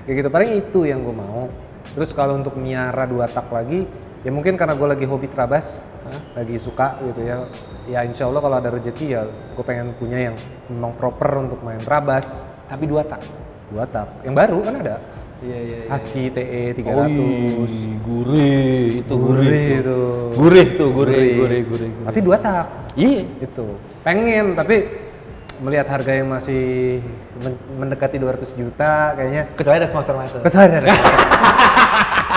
Kayak gitu, paling itu yang gue mau. Terus kalau untuk Miara 2 tak lagi, ya mungkin karena gue lagi hobi trabas, lagi suka gitu ya. Ya insya Allah kalau ada rezeki ya gue pengen punya yang memang proper untuk main trabas. Tapi 2 tak? 2 tak, yang baru kan ada. Iya. Husky TE 300. Gurih itu. Gurih. Tapi 2 tak. Iya. Itu. Pengen, tapi melihat harga yang masih mendekati 200 juta kayaknya. Kecuali ada sponsor masuk.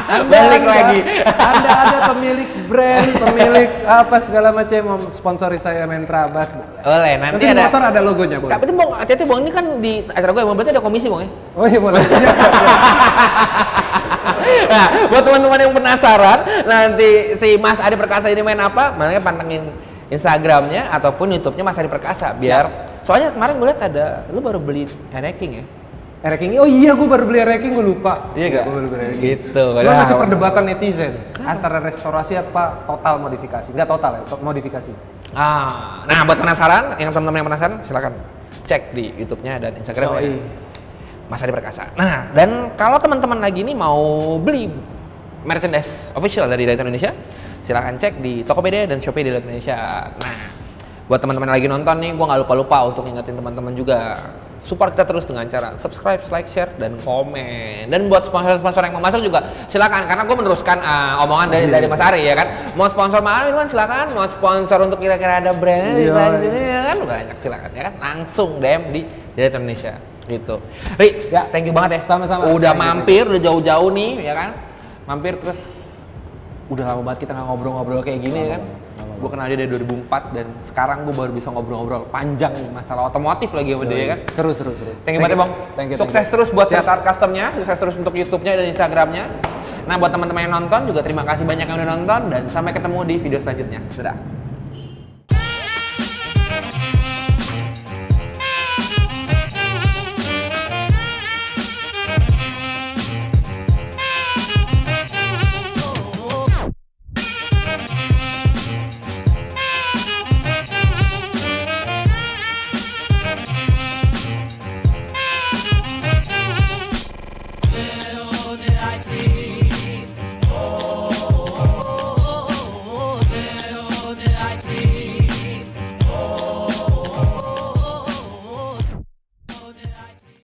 Balik lagi. Anda ada pemilik brand, pemilik apa segala macam yang mau sponsori saya main trabas. Boleh, nanti ada motor ada logonya, boleh. Tapi itu Bang, hati-hati Bang, ini kan di acara gue, berarti ada komisi Bang ya? Oh iya boleh. Nah, buat teman-teman yang penasaran, nanti si Mas Adi Perkasa ini main apa, makanya pantengin Instagramnya ataupun YouTube-nya Mas Adi Perkasa, biar soalnya kemarin gue lihat ada, lu baru beli Ereking ya? Ereking, oh iya gue baru beli Ereking, gue lupa. Iya gak? Gue baru beli Ereking. Gitu. Itu masih perdebatan netizen antara restorasi apa total modifikasi. Enggak total ya, modifikasi. Nah buat penasaran, yang teman-teman yang penasaran silakan cek di YouTube-nya dan Instagram-nya Mas Adi Perkasa. Nah, dan kalau teman-teman lagi nih mau beli merchandise official dari Daytona Indonesia, silakan cek di Tokopedia dan Shopee di Daytona Indonesia. Nah, buat teman-teman yang lagi nonton nih, gue nggak lupa untuk ngingetin teman-teman juga, support kita terus dengan cara subscribe, like, share, dan komen. Dan buat sponsor-sponsor yang mau masuk juga silakan, karena gue meneruskan omongan dari Mas Ari ya kan. Mau sponsor mahal kan silakan, mau sponsor untuk kira-kira ada brand di sini ya kan banyak, silakan ya kan. Langsung DM di Daytona Indonesia gitu. Ri, ya thank you banget ya. Sama-sama. Udah mampir, udah jauh-jauh nih ya kan. Mampir terus udah lama banget kita nggak ngobrol-ngobrol kayak gini ya kan. Gue kenal dia dari 2004 dan sekarang gue baru bisa ngobrol-ngobrol panjang nih masalah otomotif lagi sama dia ya kan. Seru. Thank you banget Bang. Sukses terus buat Start Custom-nya, sukses terus untuk YouTube-nya dan Instagram-nya. Nah buat teman-teman yang nonton juga terima kasih banyak yang udah nonton dan sampai ketemu di video selanjutnya. Dadah.